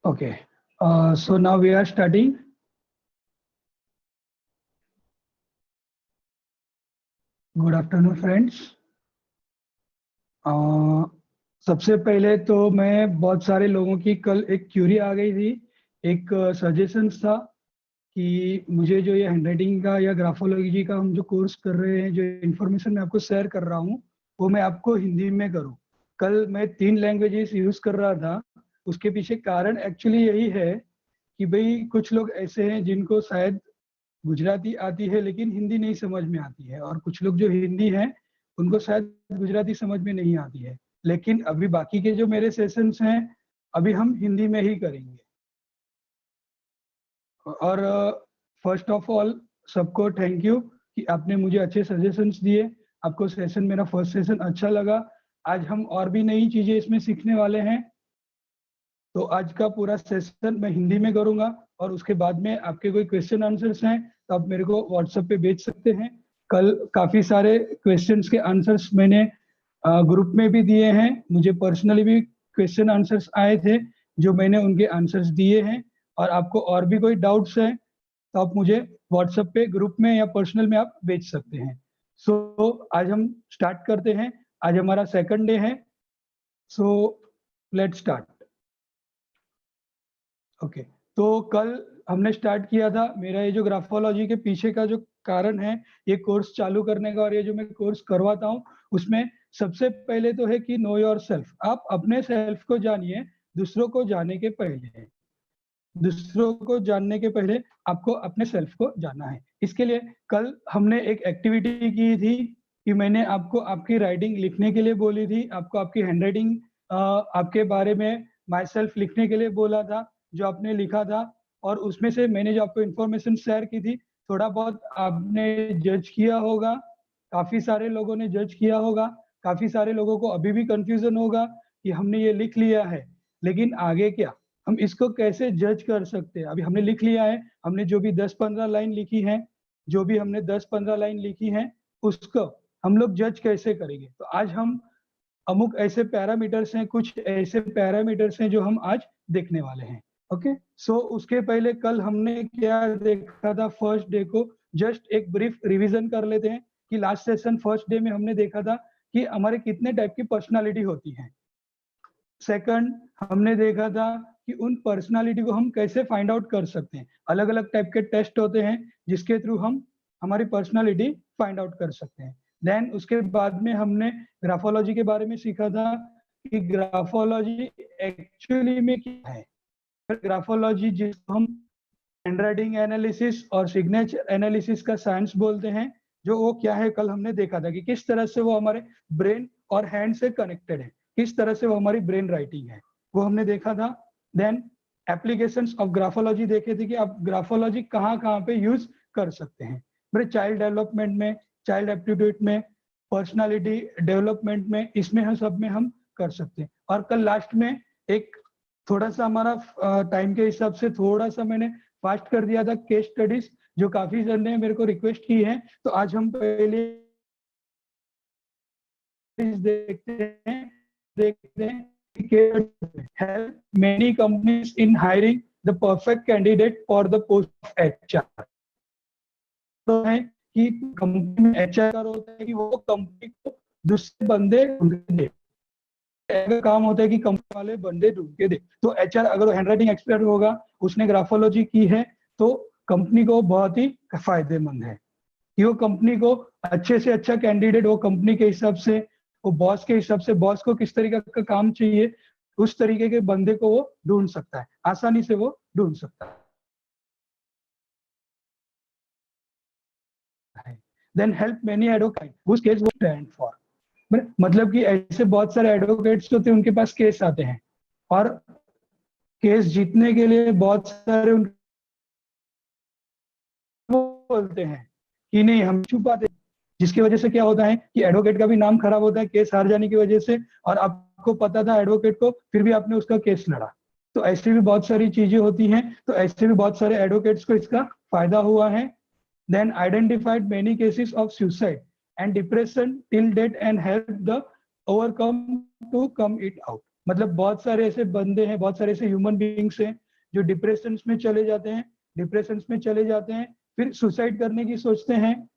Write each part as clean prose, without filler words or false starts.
Okay. So now we are studying. Good afternoon, friends. सबसे पहले तो मैं बहुत सारे लोगों की कल एक क्यूरी आ गई थी, एक सजेशंस था कि मुझे जो ये हैंडराइटिंग का या ग्राफोलॉजी का हम जो कोर्स कर रहे हैं, जो इन्फॉर्मेशन मैं आपको शेयर कर रहा हूँ, वो मैं आपको हिंदी में करूँ। कल मैं 3 लैंग्वेजेस यूज कर रहा था। उसके पीछे कारण एक्चुअली यही है कि भाई कुछ लोग ऐसे हैं जिनको शायद गुजराती आती है लेकिन हिंदी नहीं समझ में आती है, और कुछ लोग जो हिंदी हैं उनको शायद गुजराती समझ में नहीं आती है। लेकिन अभी बाकी के जो मेरे सेशंस हैं अभी हम हिंदी में ही करेंगे। और फर्स्ट ऑफ ऑल सबको थैंक यू कि आपने मुझे अच्छे सजेशंस दिए। आपको सेशन, मेरा फर्स्ट सेशन अच्छा लगा। आज हम और भी नई चीजें इसमें सीखने वाले हैं। तो आज का पूरा सेशन मैं हिंदी में करूंगा, और उसके बाद में आपके कोई क्वेश्चन आंसर्स हैं तो आप मेरे को व्हाट्सएप पे भेज सकते हैं। कल काफी सारे क्वेश्चंस के आंसर्स मैंने ग्रुप में भी दिए हैं। मुझे पर्सनली भी क्वेश्चन आंसर्स आए थे जो मैंने उनके आंसर्स दिए हैं। और आपको और भी कोई डाउट्स हैं तो आप मुझे व्हाट्सएप पे ग्रुप में या पर्सनल में आप भेज सकते हैं। सो आज हम स्टार्ट करते हैं। आज हमारा सेकंड डे है। So let's start. ओके। तो कल हमने स्टार्ट किया था, मेरा ये जो ग्राफोलॉजी के पीछे का जो कारण है ये कोर्स चालू करने का, और ये जो मैं कोर्स करवाता हूँ उसमें सबसे पहले तो है कि नो योर सेल्फ। आप अपने सेल्फ को जानिए दूसरों को जानने के पहले। दूसरों को जानने के पहले आपको अपने सेल्फ को जानना है। इसके लिए कल हमने एक एक्टिविटी की थी कि मैंने आपको आपकी राइटिंग लिखने के लिए बोली थी, आपको आपकी हैंडराइटिंग आपके बारे में माई सेल्फ लिखने के लिए बोला था, जो आपने लिखा था। और उसमें से मैंने जो आपको इन्फॉर्मेशन शेयर की थी, थोड़ा बहुत आपने जज किया होगा, काफी सारे लोगों ने जज किया होगा, काफी सारे लोगों को अभी भी कंफ्यूजन होगा कि हमने ये लिख लिया है लेकिन आगे क्या, हम इसको कैसे जज कर सकते हैं। अभी हमने लिख लिया है, हमने जो भी 10-15 लाइन लिखी है, जो भी हमने 10-15 लाइन लिखी है उसको हम लोग जज कैसे करेंगे। तो आज हम अमुक ऐसे पैरामीटर्स हैं, कुछ ऐसे पैरामीटर्स हैं जो हम आज देखने वाले हैं। ओके। सो उसके पहले कल हमने क्या देखा था, फर्स्ट डे को जस्ट एक ब्रीफ रिवीजन कर लेते हैं कि लास्ट सेशन फर्स्ट डे में हमने देखा था कि हमारे कितने टाइप की पर्सनालिटी होती है। सेकंड हमने देखा था कि उन पर्सनालिटी को हम कैसे फाइंड आउट कर सकते हैं। अलग अलग टाइप के टेस्ट होते हैं जिसके थ्रू हम हमारी पर्सनालिटी फाइंड आउट कर सकते हैं। देन उसके बाद में हमने ग्राफोलॉजी के बारे में सीखा था कि ग्राफोलॉजी एक्चुअली में क्या है। ग्राफोलॉजी जिसको हम हैंडराइटिंग एनालिसिस और सिग्नेचर एनालिसिस का साइंस बोलते हैं, जो वो क्या है कल हमने देखा था कि किस तरह से वो हमारे ब्रेन और हैंड से कनेक्टेड है, किस तरह से वो हमारी ब्रेन राइटिंग है, वो हमने देखा था। देन एप्लीकेशंस ऑफ ग्राफोलॉजी देखे थे कि आप ग्राफोलॉजी कहाँ कहाँ पे यूज कर सकते हैं। मेरे चाइल्ड डेवलपमेंट में, चाइल्ड एप्टीट्यूड में, पर्सनालिटी डेवलपमेंट में, इसमें हम सब में हम कर सकते हैं। और कल लास्ट में एक थोड़ा सा हमारा टाइम के हिसाब से थोड़ा सा मैंने फास्ट कर दिया था केस स्टडीज, जो काफी जन ने मेरे को रिक्वेस्ट की है। तो आज हम पहले देखते हैं help many companies in hiring the perfect candidate for the post of HR। तो है कि कंपनी में HR का होता है कि वो कंपनी को दूसरे बंदे ढूंढ दे, काम होता है कि कंपनी वाले बंदे ढूंढ के दे। तो एचआर अगर हैंडराइटिंग एक्सपर्ट होगा, उसने ग्राफोलॉजी की है, तो कंपनी को बहुत ही फायदेमंद है कि वो कंपनी को अच्छे से अच्छा कैंडिडेट, वो कंपनी के हिसाब से, वो बॉस के हिसाब से, बॉस को किस तरीके का काम चाहिए उस तरीके के बंदे को वो ढूंढ सकता है, आसानी से वो ढूंढ सकता है। Then help many advocate whose case वो स्टैंड फॉर। मतलब कि ऐसे बहुत सारे एडवोकेट्स होते हैं, उनके पास केस आते हैं और केस जीतने के लिए बहुत सारे उनके बोलते हैं कि नहीं हम छुपाते, जिसकी वजह से क्या होता है कि एडवोकेट का भी नाम खराब होता है केस हार जाने की वजह से, और आपको पता था एडवोकेट को फिर भी आपने उसका केस लड़ा। तो ऐसी भी बहुत सारी चीजें होती हैं, तो ऐसे भी बहुत सारे एडवोकेट्स को इसका फायदा हुआ है। Then identified many cases of suicide and depression till date and help the overcome to come it out. मतलब बहुत सारे ऐसे बंदे हैं, बहुत सारे ऐसे ह्यूमन बीइंग्स हैं जो डिप्रेशन में चले जाते हैं, फिर सुसाइड करने की सोचते हैं।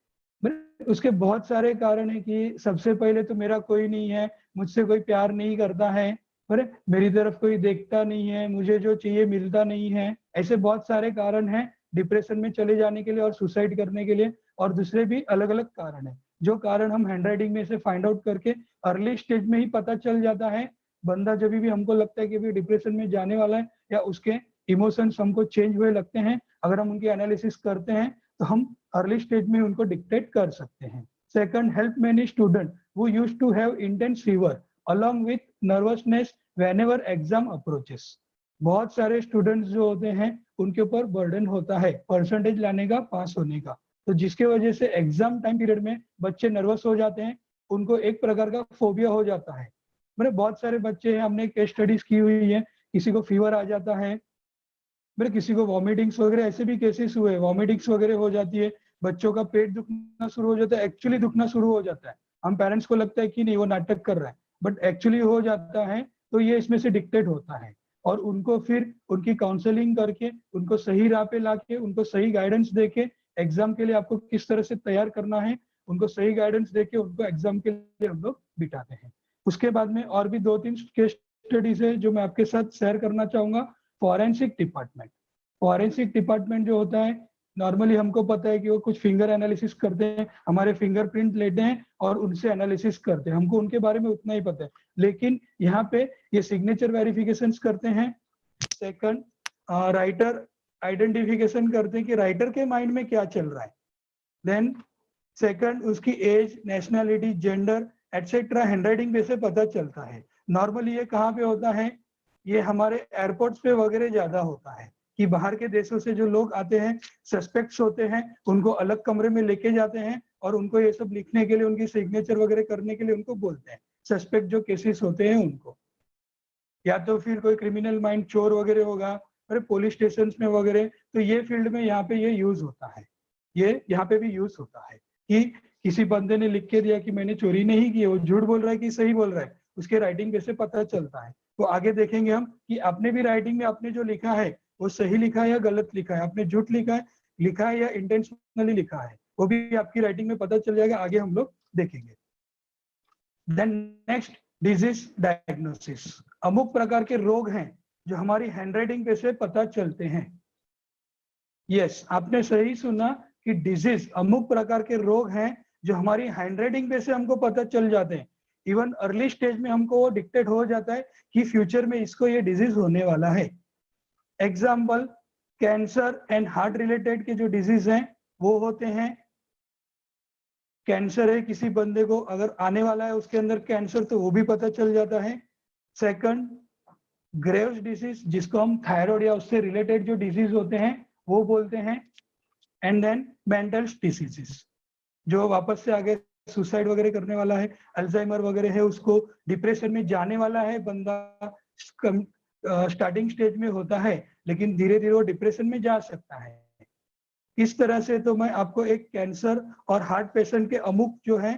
उसके बहुत सारे कारण है कि सबसे पहले तो मेरा कोई नहीं है, मुझसे कोई प्यार नहीं करता है, पर मेरी तरफ कोई देखता नहीं है, मुझे जो चाहिए मिलता नहीं है। ऐसे बहुत सारे कारण हैं डिप्रेशन में चले जाने के लिए और सुसाइड करने के लिए, और दूसरे भी अलग अलग कारण है, जो कारण हम हैंडराइटिंग में से फाइंड आउट करके अर्ली स्टेज में ही पता चल जाता है। बंदा जब भी हमको लगता है कि अभी डिप्रेशन में जाने वाला है या उसके इमोशंस हमको चेंज हुए लगते हैं, अगर हम उनकी एनालिसिस करते हैं तो हम अर्ली स्टेज में उनको डिक्टेट कर सकते हैं। Second, help many student who used to have intense fever along with nervousness whenever exam approaches. बहुत सारे स्टूडेंट्स जो होते हैं उनके ऊपर बर्डन होता है परसेंटेज लाने का, पास होने का, तो जिसके वजह से एग्जाम टाइम पीरियड में बच्चे नर्वस हो जाते हैं, उनको एक प्रकार का फोबिया हो जाता है। मेरे बहुत सारे बच्चे हैं, हमने केस स्टडीज की हुई है, किसी को फीवर आ जाता है, मेरे किसी को वॉमिटिंग्स वगैरह, ऐसे भी केसेस हुए, वॉमिटिंग्स वगैरह हो जाती है, बच्चों का पेट दुखना शुरू हो जाता है, एक्चुअली दुखना शुरू हो जाता है। हम पेरेंट्स को लगता है कि नहीं वो नाटक कर रहा है, बट एक्चुअली हो जाता है। तो ये इसमें से डिक्टेट होता है, और उनको फिर उनकी काउंसलिंग करके उनको सही राह पे लाके उनको सही गाइडेंस देके एग्जाम के लिए आपको किस तरह से तैयार करना है, उनको सही गाइडेंस देके उनको एग्जाम के लिए हम लोग बिठाते हैं। उसके बाद में और भी 2-3 केस स्टडीज है जो मैं आपके साथ शेयर करना चाहूंगा। फॉरेंसिक डिपार्टमेंट, फॉरेंसिक डिपार्टमेंट जो होता है, नॉर्मली हमको पता है कि वो कुछ फिंगर एनालिसिस करते हैं, हमारे फिंगरप्रिंट लेते हैं और उनसे एनालिसिस करते हैं, हमको उनके बारे में उतना ही पता है। लेकिन यहाँ पे ये सिग्नेचर वेरिफिकेशंस करते हैं। सेकंड, राइटर आइडेंटिफिकेशन करते हैं कि राइटर के माइंड में क्या चल रहा है। देन सेकंड, उसकी age, nationality, gender etcetera handwriting पे से पता चलता है। नॉर्मली ये कहाँ पे होता है, ये हमारे एयरपोर्ट्स पे वगैरह ज्यादा होता है कि बाहर के देशों से जो लोग आते हैं, सस्पेक्ट्स होते हैं, उनको अलग कमरे में लेके जाते हैं और उनको ये सब लिखने के लिए, उनकी सिग्नेचर वगैरह करने के लिए उनको बोलते हैं। सस्पेक्ट जो केसेस होते हैं उनको, या तो फिर कोई क्रिमिनल माइंड, चोर वगैरह होगा, अरे पुलिस स्टेशन में वगैरह, तो ये फील्ड में यहाँ पे ये यूज होता है। ये यहाँ पे भी यूज होता है कि किसी बंदे ने लिख के दिया कि मैंने चोरी नहीं की है, वो झूठ बोल रहा है कि सही बोल रहा है, उसके राइटिंग पे से पता चलता है। तो आगे देखेंगे हम कि आपने भी राइटिंग में आपने जो लिखा है वो सही लिखा है या गलत लिखा है, आपने झूठ लिखा है या इंटेंशनली लिखा है, वो भी आपकी राइटिंग में पता चल जाएगा, आगे हम लोग देखेंगे। Then next, disease diagnosis. अमुक प्रकार के रोग हैं जो हमारी हैंडराइटिंग पे से पता चलते हैं। यस, आपने सही सुना कि डिजीज, अमुक प्रकार के रोग हैं जो हमारी हैंडराइटिंग पे से हमको पता चल जाते हैं। इवन अर्ली स्टेज में हमको वो डिक्टेट हो जाता है कि फ्यूचर में इसको ये डिजीज होने वाला है। Example, cancer and heart related के जो डिजीज हैं वो होते हैं। कैंसर है किसी बंदे को, अगर आने वाला है उसके अंदर कैंसर, तो वो भी पता चल जाता है। सेकंड, ग्रेव्स डिसीज, जिसको हम थायराइड या उससे रिलेटेड जो डिजीज होते हैं वो बोलते हैं। एंड देन मेंटल डिसीजेस, जो वापस से आगे सुसाइड वगैरह करने वाला है, अल्जाइमर वगैरह है, उसको डिप्रेशन में जाने वाला है बंदा, स्टार्टिंग स्टेज में होता है लेकिन धीरे धीरे वो डिप्रेशन में जा सकता है। इस तरह से तो मैं आपको एक कैंसर और हार्ट पेशेंट के अमुक जो है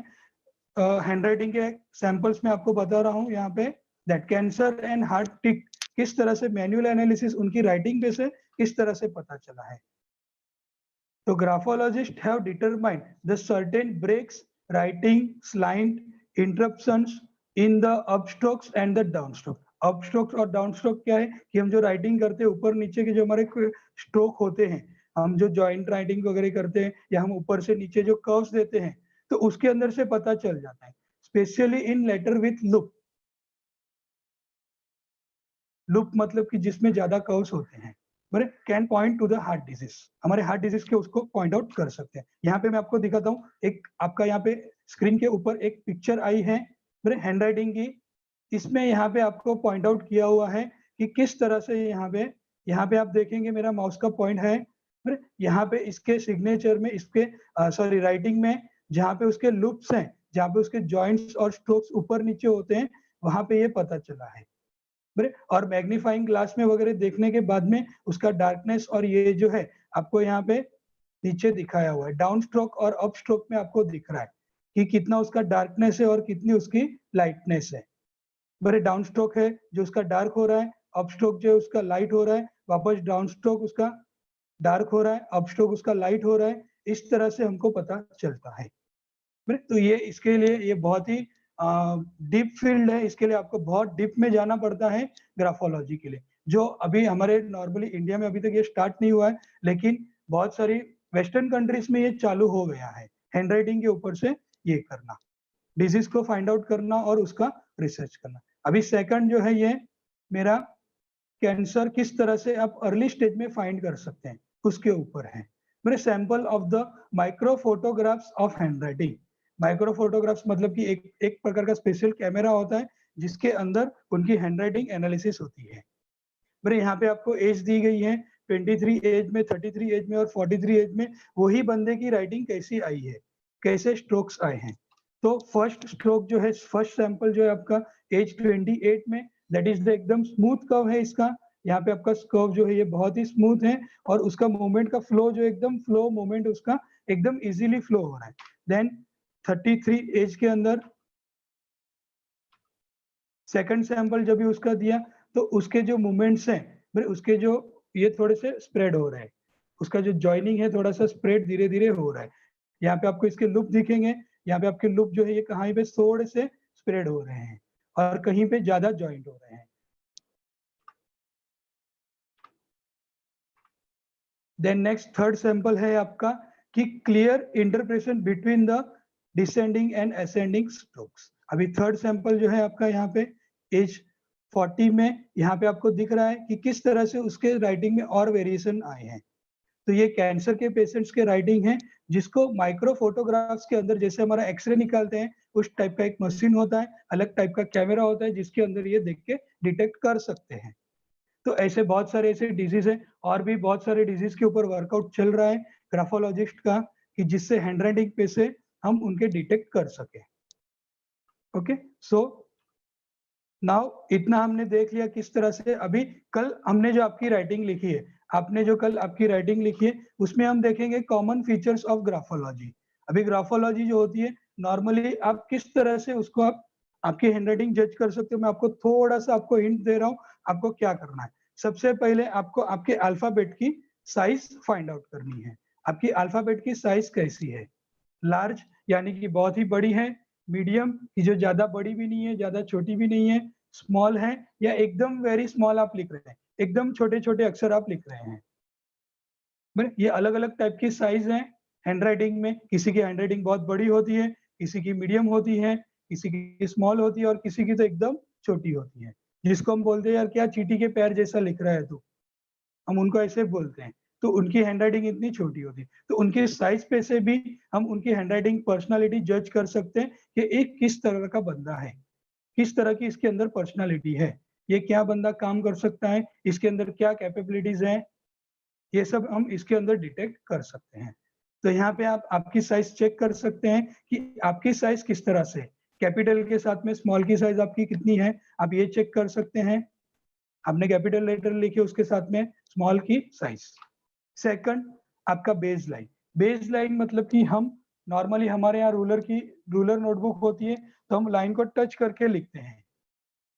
हैंडराइटिंग के सैंपल्स में आपको बता रहा हूँ यहाँ पे, दैट कैंसर एंड हार्ट टिक किस तरह से मैनुअल एनालिसिस उनकी राइटिंग पे से किस तरह से पता चला है। तो graphologists have determined the certain breaks, writing, slant, interruptions in the upstrokes and the downstroke. Upstrokes और डाउनस्ट्रोक क्या है कि हम जो राइटिंग करते हैं ऊपर नीचे के जो हमारे स्ट्रोक होते हैं, हम जो जॉइंट राइटिंग वगैरह करते हैं या हम ऊपर से नीचे जो कर्व्स देते हैं, तो उसके अंदर से पता चल जाता है। Specially in letter with loop, loop मतलब कि जिसमें ज्यादा कर्व्स होते हैं, बड़े can point to the heart disease, हमारे हार्ट डिजीज के उसको पॉइंट आउट कर सकते हैं। यहाँ पे मैं आपको दिखाता हूँ, एक आपका यहाँ पे स्क्रीन के ऊपर एक पिक्चर आई है मेरे हैंडराइटिंग की, इसमें यहाँ पे आपको पॉइंट आउट किया हुआ है कि किस तरह से यहाँ पे आप देखेंगे मेरा माउस का पॉइंट है, यहाँ पे इसके सिग्नेचर में, इसके सॉरी राइटिंग में, जहाँ पे उसके लूप्स हैं, जहाँ पे उसके जॉइंट्स और स्ट्रोक्स ऊपर नीचे होते हैं, वहां पे ये पता चला है। और मैग्नीफाइंग ग्लास में वगैरह देखने के बाद में उसका डार्कनेस और ये जो है आपको यहाँ पे नीचे दिखाया हुआ है, डाउन स्ट्रोक और अप स्ट्रोक में आपको दिख रहा है कि कितना उसका डार्कनेस है और कितनी उसकी लाइटनेस है। मेरे डाउन स्ट्रोक है जो उसका डार्क हो रहा है, अप स्ट्रोक जो है उसका लाइट हो रहा है, वापस डाउन स्ट्रोक उसका डार्क हो रहा है, अप स्ट्रोक उसका लाइट हो रहा है, इस तरह से हमको पता चलता है। तो ये इसके लिए ये बहुत ही डीप फील्ड है, इसके लिए आपको बहुत डीप में जाना पड़ता है ग्राफोलॉजी के लिए, जो अभी हमारे नॉर्मली इंडिया में अभी तक ये स्टार्ट नहीं हुआ है, लेकिन बहुत सारी वेस्टर्न कंट्रीज में ये चालू हो गया है, हैंडराइटिंग के ऊपर से ये करना, डिजीज को फाइंड आउट करना और उसका रिसर्च करना। अभी सेकंड जो है ये मेरा कैंसर किस तरह से आप अर्ली स्टेज में फाइंड कर सकते हैं, उसके ऊपर है। मेरे sample of the micro photographs of handwriting. Micro photographs मतलब कि एक प्रकार का स्पेशल कैमरा होता है जिसके अंदर उनकी हैंडराइटिंग एनालिसिस होती है। मेरे यहाँ पे आपको एज दी गई है, 23 एज में, 33 एज में और 43 एज में वही बंदे की राइटिंग कैसी आई है, कैसे स्ट्रोक्स आए हैं। तो फर्स्ट स्ट्रोक जो है, फर्स्ट सैंपल जो है आपका एज 28 में, दैट इज द एकदम स्मूथ कर्व है इसका। यहाँ पे आपका कर्व जो है ये बहुत ही स्मूथ है और उसका मूवमेंट का फ्लो जो एकदम फ्लो मूवमेंट उसका एकदम इजीली फ्लो हो रहा है। देन 33 एज के अंदर सेकंड सैंपल जब भी उसका दिया तो उसके जो मूवमेंट्स हैं, फिर उसके जो ये थोड़े से स्प्रेड हो रहे हैं, उसका जो जॉइनिंग है थोड़ा सा स्प्रेड धीरे धीरे हो रहा है। यहाँ पे आपको इसके लूप दिखेंगे, यहाँ पे आपके लूप जो है ये कहीं पे थोड़े से स्प्रेड हो रहे हैं और कहीं पे ज्यादा जॉइंट हो रहे हैं। देन नेक्स्ट थर्ड सैंपल है आपका कि clear interpretation between the descending and ascending strokes. अभी थर्ड सैंपल जो है आपका यहाँ पे एज 40 में, यहाँ पे आपको दिख रहा है कि किस तरह से उसके राइटिंग में और वेरिएशन आए हैं। तो ये कैंसर के पेशेंट्स के राइटिंग है जिसको माइक्रो फोटोग्राफ्स के अंदर जैसे हमारा एक्सरे निकालते हैं उस टाइप का एक मशीन होता है, अलग टाइप का कैमरा होता है जिसके अंदर ये देख के डिटेक्ट कर सकते हैं। तो ऐसे बहुत सारे ऐसे डिजीज है और भी बहुत सारे डिजीज के ऊपर वर्कआउट चल रहा है ग्राफोलॉजिस्ट का कि जिससे हैंडराइटिंग पे से हम उनके डिटेक्ट कर सके। ओके, सो नाउ इतना हमने देख लिया किस तरह से। अभी कल हमने जो आपकी राइटिंग लिखी है, आपने जो कल आपकी राइटिंग लिखी है उसमें हम देखेंगे कॉमन फीचर्स ऑफ ग्राफोलॉजी। अभी ग्राफोलॉजी जो होती है नॉर्मली आप किस तरह से उसको आप आपकी हैंडराइटिंग जज कर सकते हो। मैं आपको थोड़ा सा आपको हिंट दे रहा हूँ, आपको क्या करना है। सबसे पहले आपको आपके अल्फाबेट की साइज फाइंड आउट करनी है। आपकी अल्फाबेट की साइज कैसी है, लार्ज यानी कि बहुत ही बड़ी है, मीडियम की जो ज्यादा बड़ी भी नहीं है ज्यादा छोटी भी नहीं है, स्मॉल है या एकदम वेरी स्मॉल आप लिख रहे हैं, एकदम छोटे छोटे अक्षर आप लिख रहे हैं। ये अलग अलग टाइप की साइज है हैंडराइटिंग में। किसी की हैंडराइटिंग बहुत बड़ी होती है, किसी की मीडियम होती है, किसी की स्मॉल होती है और किसी की तो एकदम छोटी होती है, जिसको हम बोलते हैं यार क्या चींटी के पैर जैसा लिख रहा है तू, हम उनको ऐसे बोलते हैं। तो उनकी हैंडराइटिंग इतनी छोटी होती है, तो उनके साइज पे से भी हम उनकी हैंडराइटिंग पर्सनालिटी जज कर सकते हैं कि एक किस तरह का बंदा है, किस तरह की इसके अंदर पर्सनालिटी है, ये क्या बंदा काम कर सकता है, इसके अंदर क्या कैपेबिलिटीज हैं, ये सब हम इसके अंदर डिटेक्ट कर सकते हैं। तो यहाँ पे आप आपकी साइज चेक कर सकते हैं कि आपकी साइज किस तरह से, कैपिटल के साथ में स्मॉल की साइज आपकी कितनी है, आप ये चेक कर सकते हैं। आपने कैपिटल लेटर लिखे उसके साथ में स्मॉल की साइज। सेकंड आपका बेस लाइन। बेस लाइन मतलब कि हम नॉर्मली हमारे यहाँ रूलर नोटबुक होती है तो हम लाइन को टच करके लिखते हैं,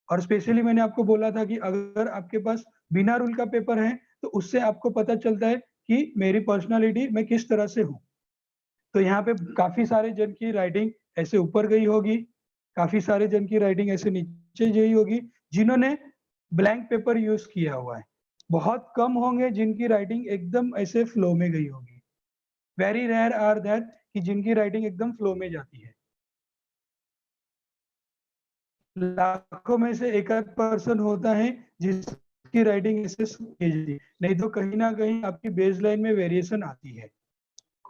और स्पेशली मैंने आपको बोला था कि अगर आपके पास बिना रूल का पेपर है तो उससे आपको पता चलता है कि मेरी पर्सनालिटी मैं किस तरह से हूँ। तो यहाँ पे काफी सारे जन की राइटिंग ऐसे ऊपर गई होगी, काफी सारे जन की राइटिंग ऐसे नीचे गई होगी जिन्होंने ब्लैंक पेपर यूज किया हुआ है। बहुत कम होंगे जिनकी राइटिंग एकदम ऐसे फ्लो में गई होगी। वेरी रेयर आर दैट कि जिनकी राइटिंग एकदम फ्लो में जाती है। लाखों में से एक आध पर्सन होता है जिसकी राइटिंग ऐसे नहीं तो कहीं ना कहीं आपकी बेस लाइन में वेरिएशन आती है,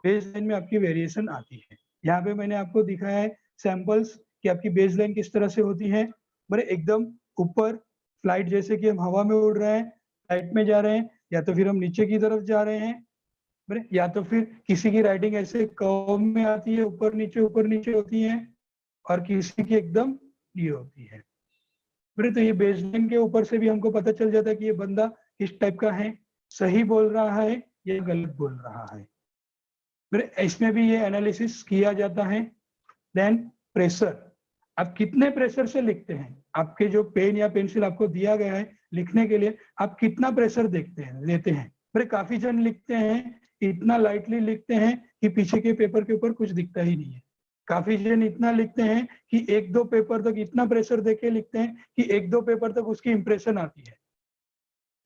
बेस लाइन में आपकी वेरिएशन आती है। यहाँ पे मैंने आपको दिखाया है सैंपल्स कि आपकी बेस लाइन किस तरह से होती है। बड़े एकदम ऊपर फ्लाइट जैसे कि हम हवा में उड़ रहे हैं, फ्लाइट में जा रहे हैं, या तो फिर हम नीचे की तरफ जा रहे हैं, या तो फिर किसी की राइटिंग ऐसे कर्व में आती है, ऊपर नीचे होती है, और किसी की एकदम ये होती है। तो ये बेसलाइन के ऊपर से भी हमको पता चल जाता है कि ये बंदा किस टाइप का है, सही बोल रहा है या गलत बोल रहा है। फिर इसमें भी ये एनालिसिस किया जाता है। देन प्रेशर, आप कितने प्रेशर से लिखते हैं, आपके जो पेन या पेंसिल आपको दिया गया है लिखने के लिए, आप कितना प्रेशर लेते हैं। पर काफी जन लिखते हैं, इतना लाइटली लिखते हैं कि पीछे के पेपर के ऊपर कुछ दिखता ही नहीं है। काफी जन इतना लिखते हैं कि 1-2 पेपर तक इतना प्रेशर देके लिखते हैं कि 1-2 पेपर तक उसकी इंप्रेशन आती है।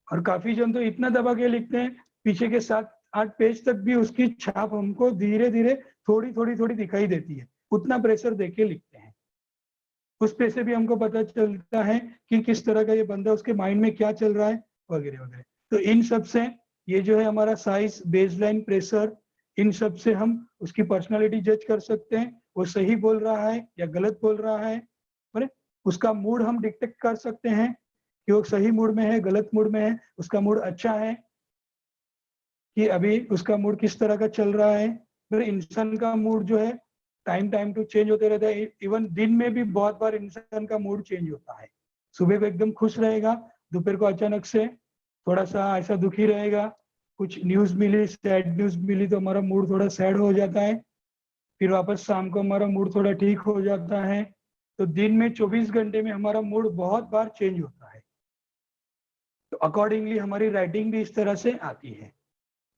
और काफी जन तो इतना दबा के लिखते हैं, पीछे के 7-8 पेज तक भी उसकी छाप हमको धीरे-धीरे थोड़ी दिखाई देती है। उतना प्रेशर देके लिखते हैं। उस पे से भी हमको पता चलता है कि किस तरह का ये बंदा, उसके माइंड में क्या चल रहा है, वगैरह-वगैरह। तो इन सब से ये जो है हमारा साइज, बेसलाइन, प्रेशर, इन सब से हम उसकी पर्सनैलिटी जज कर सकते हैं, वो सही बोल रहा है या गलत बोल रहा है। बराबर? उसका मूड हम डिटेक्ट कर सकते हैं कि वो सही मूड में है, गलत मूड में है, उसका मूड अच्छा है कि अभी उसका मूड किस तरह का चल रहा है। फिर इंसान का मूड जो है टाइम टू चेंज होते रहता है। इवन दिन में भी बहुत बार इंसान का मूड चेंज होता है। सुबह को एकदम खुश रहेगा, दोपहर को अचानक से थोड़ा सा ऐसा दुखी रहेगा, कुछ न्यूज मिली, सैड न्यूज मिली तो हमारा मूड थोड़ा सैड हो जाता है, फिर वापस शाम को हमारा मूड थोड़ा ठीक हो जाता है। तो दिन में 24 घंटे में हमारा मूड बहुत बार चेंज होता है। तो अकॉर्डिंगली हमारी राइटिंग भी इस तरह से आती है।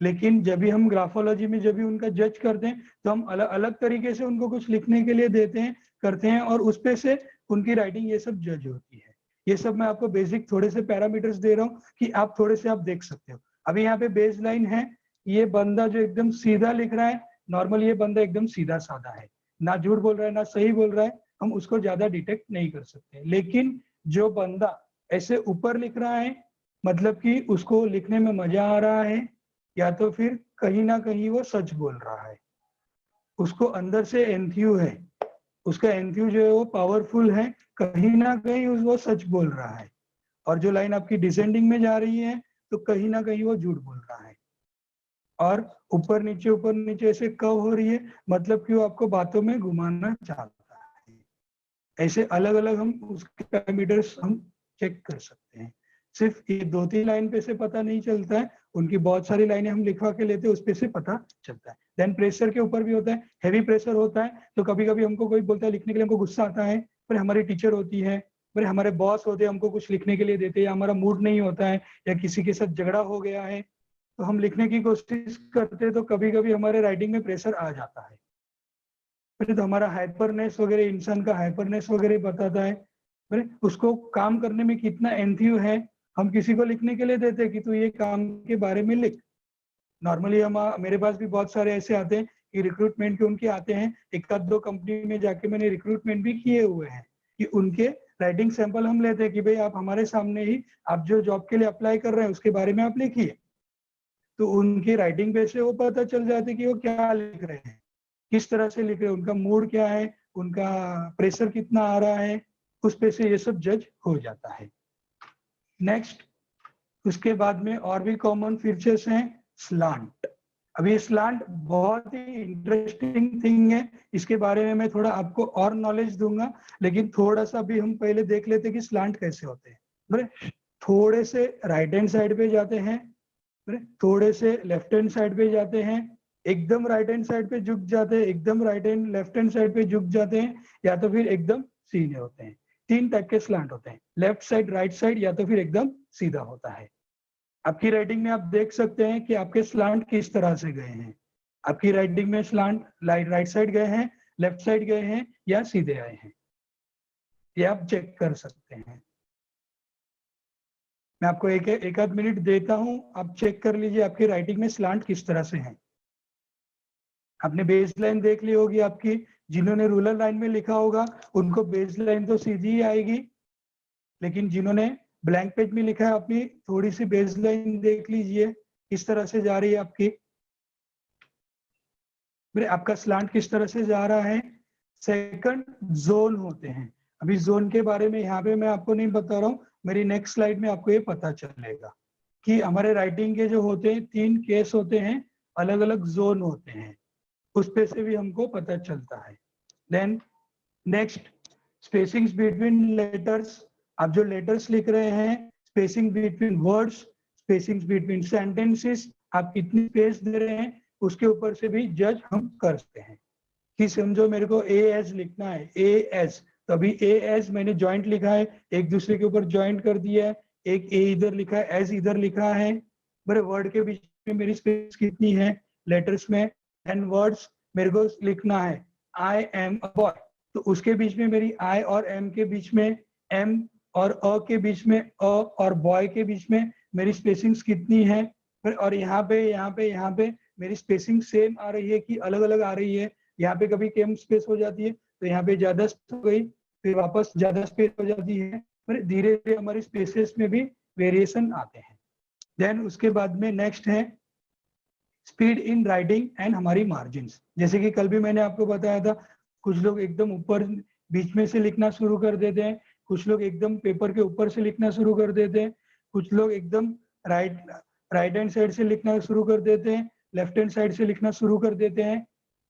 लेकिन जब भी हम ग्राफोलॉजी में जब भी उनका जज करते हैं तो हम अलग अलग तरीके से उनको कुछ लिखने के लिए देते हैं, करते हैं, और उस पे से उनकी राइटिंग ये सब जज होती है। ये सब मैं आपको बेसिक थोड़े से पैरामीटर्स दे रहा हूँ कि आप थोड़े से आप देख सकते हो। अभी यहाँ पे बेस लाइन है, ये बंदा जो एकदम सीधा लिख रहा है, नॉर्मल ये बंदा एकदम सीधा साधा है, ना झूठ बोल रहा है ना सही बोल रहा है, हम उसको ज्यादा डिटेक्ट नहीं कर सकते। लेकिन जो बंदा ऐसे ऊपर लिख रहा है, मतलब कि उसको लिखने में मजा आ रहा है, या तो फिर कहीं ना कहीं वो सच बोल रहा है, उसको अंदर से एंथ्यू है, उसका एंथ्यू जो है वो पावरफुल है, कहीं ना कहीं वो सच बोल रहा है। और जो लाइन आपकी डिसेंडिंग में जा रही है तो कहीं ना कहीं वो झूठ बोल रहा है। और ऊपर नीचे ऐसे कव हो रही है, मतलब कि वो आपको बातों में घुमाना चाहता है। ऐसे अलग अलग हम उसके पैरामीटर्स हम चेक कर सकते हैं। सिर्फ ये 2-3 लाइन पे से पता नहीं चलता है, उनकी बहुत सारी लाइनें हम लिखवा के लेते हैं, उस पे से पता चलता है। देन प्रेशर के ऊपर भी होता है, हेवी प्रेशर होता है तो कभी कभी हमको कोई बोलता है लिखने के लिए, हमको गुस्सा आता है, पर हमारी टीचर होती है, पर हमारे बॉस होते हैं, हमको कुछ लिखने के लिए देते हैं, या हमारा मूड नहीं होता है, या किसी के साथ झगड़ा हो गया है तो हम लिखने की कोशिश करते हैं, तो कभी कभी हमारे राइटिंग में प्रेशर आ जाता है। तो हमारा हाइपरनेस वगैरह, इंसान का हाइपरनेस वगैरह बताता है, उसको काम करने में कितना एंथ्यू है। हम किसी को लिखने के लिए देते हैं कि तू ये काम के बारे में लिख। नॉर्मली हम मेरे पास भी बहुत सारे ऐसे आते हैं कि रिक्रूटमेंट के उनके आते हैं, 1-2 कंपनी में जाके मैंने रिक्रूटमेंट भी किए हुए हैं कि उनके राइटिंग सैंपल हम लेते हैं कि भाई आप हमारे सामने ही आप जो जॉब के लिए अप्लाई कर रहे हैं उसके बारे में आप लिखिए। तो उनकी राइटिंग पे से वो पता चल जाता है कि वो क्या लिख रहे हैं, किस तरह से लिख रहे हैं, उनका मूड क्या है, उनका प्रेशर कितना आ रहा है, उस पे से ये सब जज हो जाता है। नेक्स्ट, उसके बाद में और भी कॉमन फीचर्स हैं स्लांट। अभी स्लांट बहुत ही इंटरेस्टिंग थिंग है, इसके बारे में मैं थोड़ा आपको और नॉलेज दूंगा, लेकिन थोड़ा सा भी हम पहले देख लेते हैं कि स्लांट कैसे होते हैं। थोड़े से राइट हैंड साइड पे जाते हैं, थोड़े से लेफ्ट हैंड साइड पे जाते हैं, एकदम राइट हैंड साइड पे झुक जाते हैं, एकदम लेफ्ट हैंड साइड पे झुक जाते हैं, या तो फिर एकदम सीधे होते हैं। 3 टाइप के स्लांट होते हैं, लेफ्ट साइड, राइट साइड, या तो फिर एकदम सीधा होता है। आपकी राइटिंग में आप देख सकते हैं कि आपके स्लांट किस तरह से गए हैं। आपकी राइटिंग में स्लांट राइट साइड गए हैं, लेफ्ट साइड गए हैं, या सीधे आए हैं, ये आप चेक कर सकते हैं। मैं आपको एक आध मिनट देता हूं, आप चेक कर लीजिए आपकी राइटिंग में स्लांट किस तरह से है। आपने बेस लाइन देख ली होगी आपकी, जिन्होंने रूलर लाइन में लिखा होगा उनको बेस लाइन तो सीधी ही आएगी, लेकिन जिन्होंने ब्लैंक पेज में लिखा है अपनी थोड़ी सी बेस लाइन देख लीजिए किस तरह से जा रही है आपकी, आपका स्लांट किस तरह से जा रहा है। सेकंड, जोन होते हैं। अभी जोन के बारे में यहाँ पे मैं आपको नहीं बता रहा हूँ, मेरी नेक्स्ट स्लाइड में आपको ये पता चलेगा कि हमारे राइटिंग के जो होते हैं 3 केस होते हैं, अलग अलग जोन होते हैं, उस पे से भी हमको पता चलता है। Then next, spacings between letters. आप जो लेटर्स लिख रहे हैं, spacing between words, spacings between sentences, आप कितनी स्पेस दे रहे हैं उसके ऊपर से भी जज हम कर सकते हैं। कि समझो मेरे को ए एस लिखना है, ए एस, तो अभी ए एज मैंने जॉइंट लिखा है, एक दूसरे के ऊपर जॉइंट कर दिया है, एक ए इधर लिखा है, एज इधर लिखा है। मेरे वर्ड के बीच में मेरी स्पेस कितनी है लेटर्स में, एंड वर्ड्स मेरे को लिखना है आई एम अ बॉय, तो उसके बीच में मेरी आई और एम के बीच में, एम और अ के बीच में, अ और बॉय के बीच में मेरी स्पेसिंग्स कितनी है। और यहाँ पे मेरी स्पेसिंग सेम आ रही है कि अलग अलग आ रही है। यहाँ पे कभी कम स्पेस हो जाती है तो यहाँ पे ज्यादा हो गई, फिर वापस ज्यादा स्पेस हो जाती है। धीरे धीरे हमारी स्पेसेस में भी वेरिएशन आते हैं। देन उसके बाद में नेक्स्ट है स्पीड इन राइटिंग एंड हमारी मार्जिन्स। जैसे कि कल भी मैंने आपको बताया था, कुछ लोग एकदम ऊपर बीच में से लिखना शुरू कर देते हैं, कुछ लोग एकदम पेपर के ऊपर से लिखना शुरू कर देते हैं, कुछ लोग एकदम राइट हैंड साइड से लिखना शुरू कर देते हैं, लेफ्ट हैंड साइड से लिखना शुरू कर देते हैं,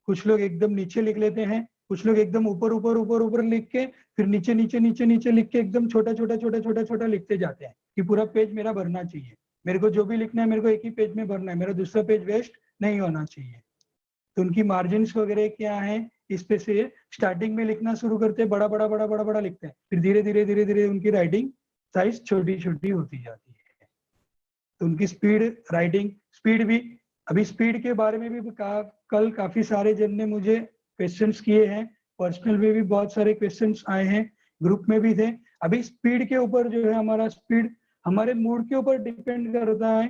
कुछ लोग एकदम नीचे लिख लेते हैं, कुछ लोग एकदम ऊपर ऊपर ऊपर ऊपर लिख के फिर नीचे नीचे नीचे नीचे लिख के एकदम छोटा छोटा छोटा छोटा छोटा लिखते जाते हैं कि पूरा पेज मेरा भरना चाहिए। मेरे को जो भी लिखना है मेरे को एक ही पेज में भरना है, मेरा दूसरा पेज वेस्ट नहीं होना चाहिए। तो उनकी मार्जिन्स वगैरह क्या है, इस पे से स्टार्टिंग में लिखना शुरू करते हैं, बड़ा बड़ा बड़ा बड़ा बड़ा लिखते हैं, फिर धीरे धीरे धीरे धीरे उनकी राइटिंग साइज छोटी छोटी होती जाती है। तो उनकी स्पीड, राइटिंग स्पीड भी, अभी स्पीड के बारे में भी कल काफी सारे जन ने मुझे क्वेश्चंस किए हैं, पर्सनल में भी बहुत सारे क्वेश्चंस आए हैं, ग्रुप में भी थे। अभी स्पीड के ऊपर जो है, हमारा स्पीड हमारे मूड के ऊपर डिपेंड करता है,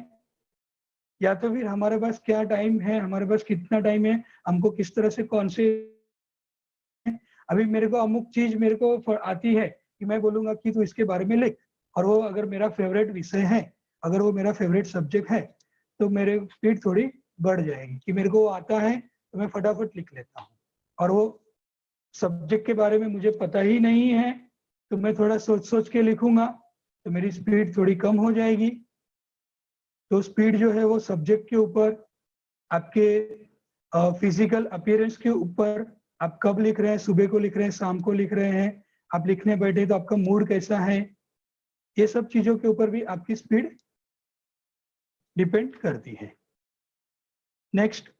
या तो फिर हमारे पास क्या टाइम है, हमारे पास कितना टाइम है, हमको किस तरह से कौन से, अभी मेरे को अमुक चीज मेरे को आती है कि मैं बोलूंगा कि तू इसके बारे में लिख, और वो अगर मेरा फेवरेट विषय है, अगर वो मेरा फेवरेट सब्जेक्ट है, तो मेरे स्पीड थोड़ी बढ़ जाएगी कि मेरे को वो आता है तो मैं फटाफट लिख लेता हूँ। और वो सब्जेक्ट के बारे में मुझे पता ही नहीं है तो मैं थोड़ा सोच सोच के लिखूंगा तो मेरी स्पीड थोड़ी कम हो जाएगी। तो स्पीड जो है वो सब्जेक्ट के ऊपर, आपके फिजिकल अपीयरेंस के ऊपर, आप कब लिख रहे हैं, सुबह को लिख रहे हैं, शाम को लिख रहे हैं, आप लिखने बैठे तो आपका मूड कैसा है, ये सब चीजों के ऊपर भी आपकी स्पीड डिपेंड करती है। नेक्स्ट,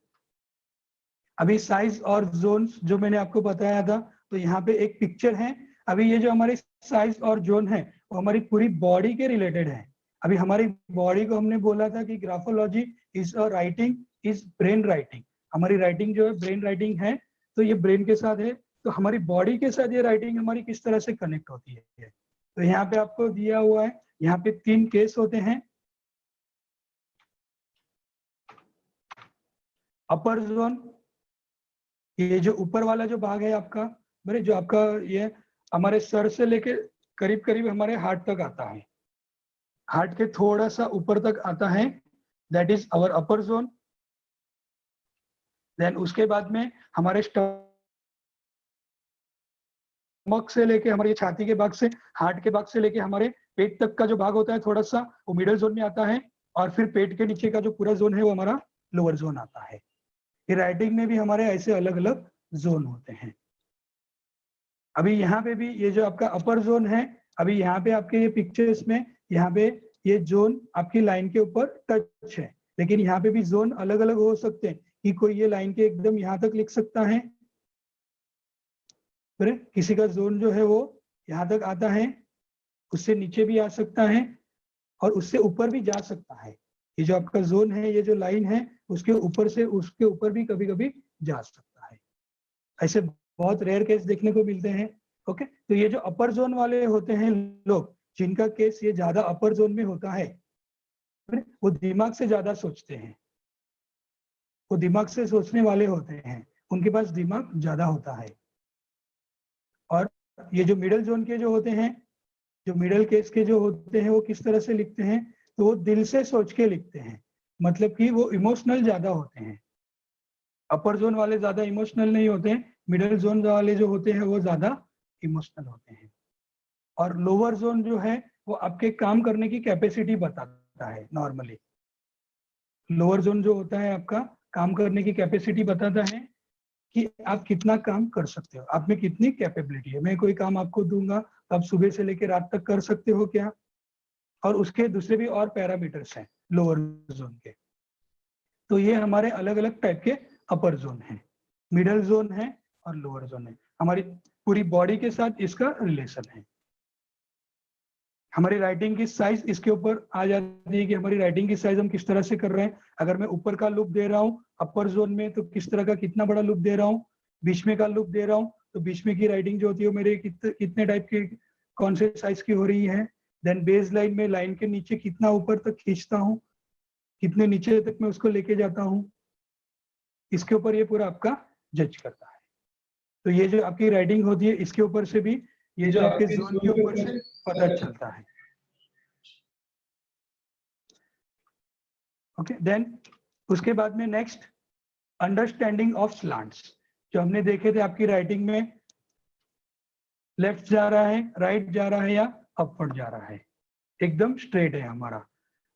अभी साइज और जोन्स जो मैंने आपको बताया था, तो यहाँ पे एक पिक्चर है। अभी ये जो हमारी साइज और जोन है वो हमारी पूरी बॉडी के रिलेटेड है। अभी हमारी बॉडी को हमने बोला था कि graphology is a writing, is brain writing. हमारी राइटिंग जो है ब्रेन राइटिंग है, तो ये ब्रेन के साथ है, तो हमारी बॉडी के साथ ये राइटिंग हमारी किस तरह से कनेक्ट होती है। तो यहाँ पे आपको दिया हुआ है, यहाँ पे 3 केस होते हैं। अपर जोन, ये जो ऊपर वाला जो भाग है आपका, मेरे जो आपका ये हमारे सर से लेके करीब करीब हमारे हार्ट तक आता है, हार्ट के थोड़ा सा ऊपर तक आता है, that is our upper zone. Then उसके बाद में हमारे स्टमक से लेके हमारी छाती के भाग से, हार्ट के भाग से लेके हमारे पेट तक का जो भाग होता है थोड़ा सा, वो मिडल जोन में आता है। और फिर पेट के नीचे का जो पूरा जोन है वो हमारा लोअर जोन आता है। ये राइटिंग में भी हमारे ऐसे अलग अलग जोन होते हैं। अभी यहाँ पे भी ये जो आपका अपर जोन है, अभी यहाँ पे आपके ये पिक्चर्स में यहाँ पे ये जोन आपकी लाइन के ऊपर टच है, लेकिन यहाँ पे भी जोन अलग अलग हो सकते हैं कि कोई ये लाइन के एकदम यहाँ तक लिख सकता है, फिर किसी का जोन जो है वो यहाँ तक आता है, उससे नीचे भी आ सकता है और उससे ऊपर भी जा सकता है। ये जो आपका जोन है, ये जो लाइन है, उसके ऊपर से उसके ऊपर भी कभी कभी जा सकता है। ऐसे बहुत रेयर केस देखने को मिलते हैं। ओके, तो ये जो अपर जोन वाले होते हैं लोग, जिनका केस ये ज्यादा अपर जोन में होता है, वो दिमाग से ज्यादा सोचते हैं, वो दिमाग से सोचने वाले होते हैं, उनके पास दिमाग ज्यादा होता है। और ये जो मिडिल जोन के जो होते हैं, जो मिडिल केस के जो होते हैं, वो किस तरह से लिखते हैं, तो वो दिल से सोच के लिखते हैं, मतलब कि वो इमोशनल ज्यादा होते हैं। अपर जोन वाले ज्यादा इमोशनल नहीं होते हैं, मिडिल जोन वाले जो होते हैं वो ज्यादा इमोशनल होते हैं। और लोअर जोन जो है वो आपके काम करने की कैपेसिटी बताता है। नॉर्मली लोअर जोन जो होता है आपका काम करने की कैपेसिटी बताता है कि आप कितना काम कर सकते हो, आप में कितनी कैपेबिलिटी है। मैं कोई काम आपको दूंगा तो आप सुबह से लेकर रात तक कर सकते हो क्या, और उसके दूसरे भी और पैरामीटर्स हैं लोअर जोन के। तो ये हमारे अलग अलग टाइप के अपर जोन है, मिडल जोन है और लोअर जोन है। हमारी पूरी बॉडी के साथ इसका रिलेशन है। हमारी राइटिंग की साइज इसके ऊपर आ जाती है कि हमारी राइटिंग की साइज हम किस तरह से कर रहे हैं। अगर मैं ऊपर का लूप दे रहा हूँ अपर जोन में तो किस तरह का कितना बड़ा लूप दे रहा हूँ, बीच में का लूप दे रहा हूँ तो बीच में की राइटिंग जो होती है वो मेरे कितने टाइप की कौन से साइज की हो रही है। देन बेस लाइन में लाइन के नीचे कितना ऊपर तक खींचता हूँ, कितने नीचे तक मैं उसको लेके जाता हूँ, इसके ऊपर ये पूरा आपका जज करता है। तो ये जो आपकी राइटिंग होती है इसके ऊपर से भी ये जो आपके जोन के ऊपर से पता चलता है। ओके, देन उसके बाद में नेक्स्ट अंडरस्टैंडिंग ऑफ स्लांट्स, जो हमने देखे थे आपकी राइटिंग में लेफ्ट जा रहा है, राइट जा रहा है या अपवर्ड जा रहा है, एकदम स्ट्रेट है हमारा।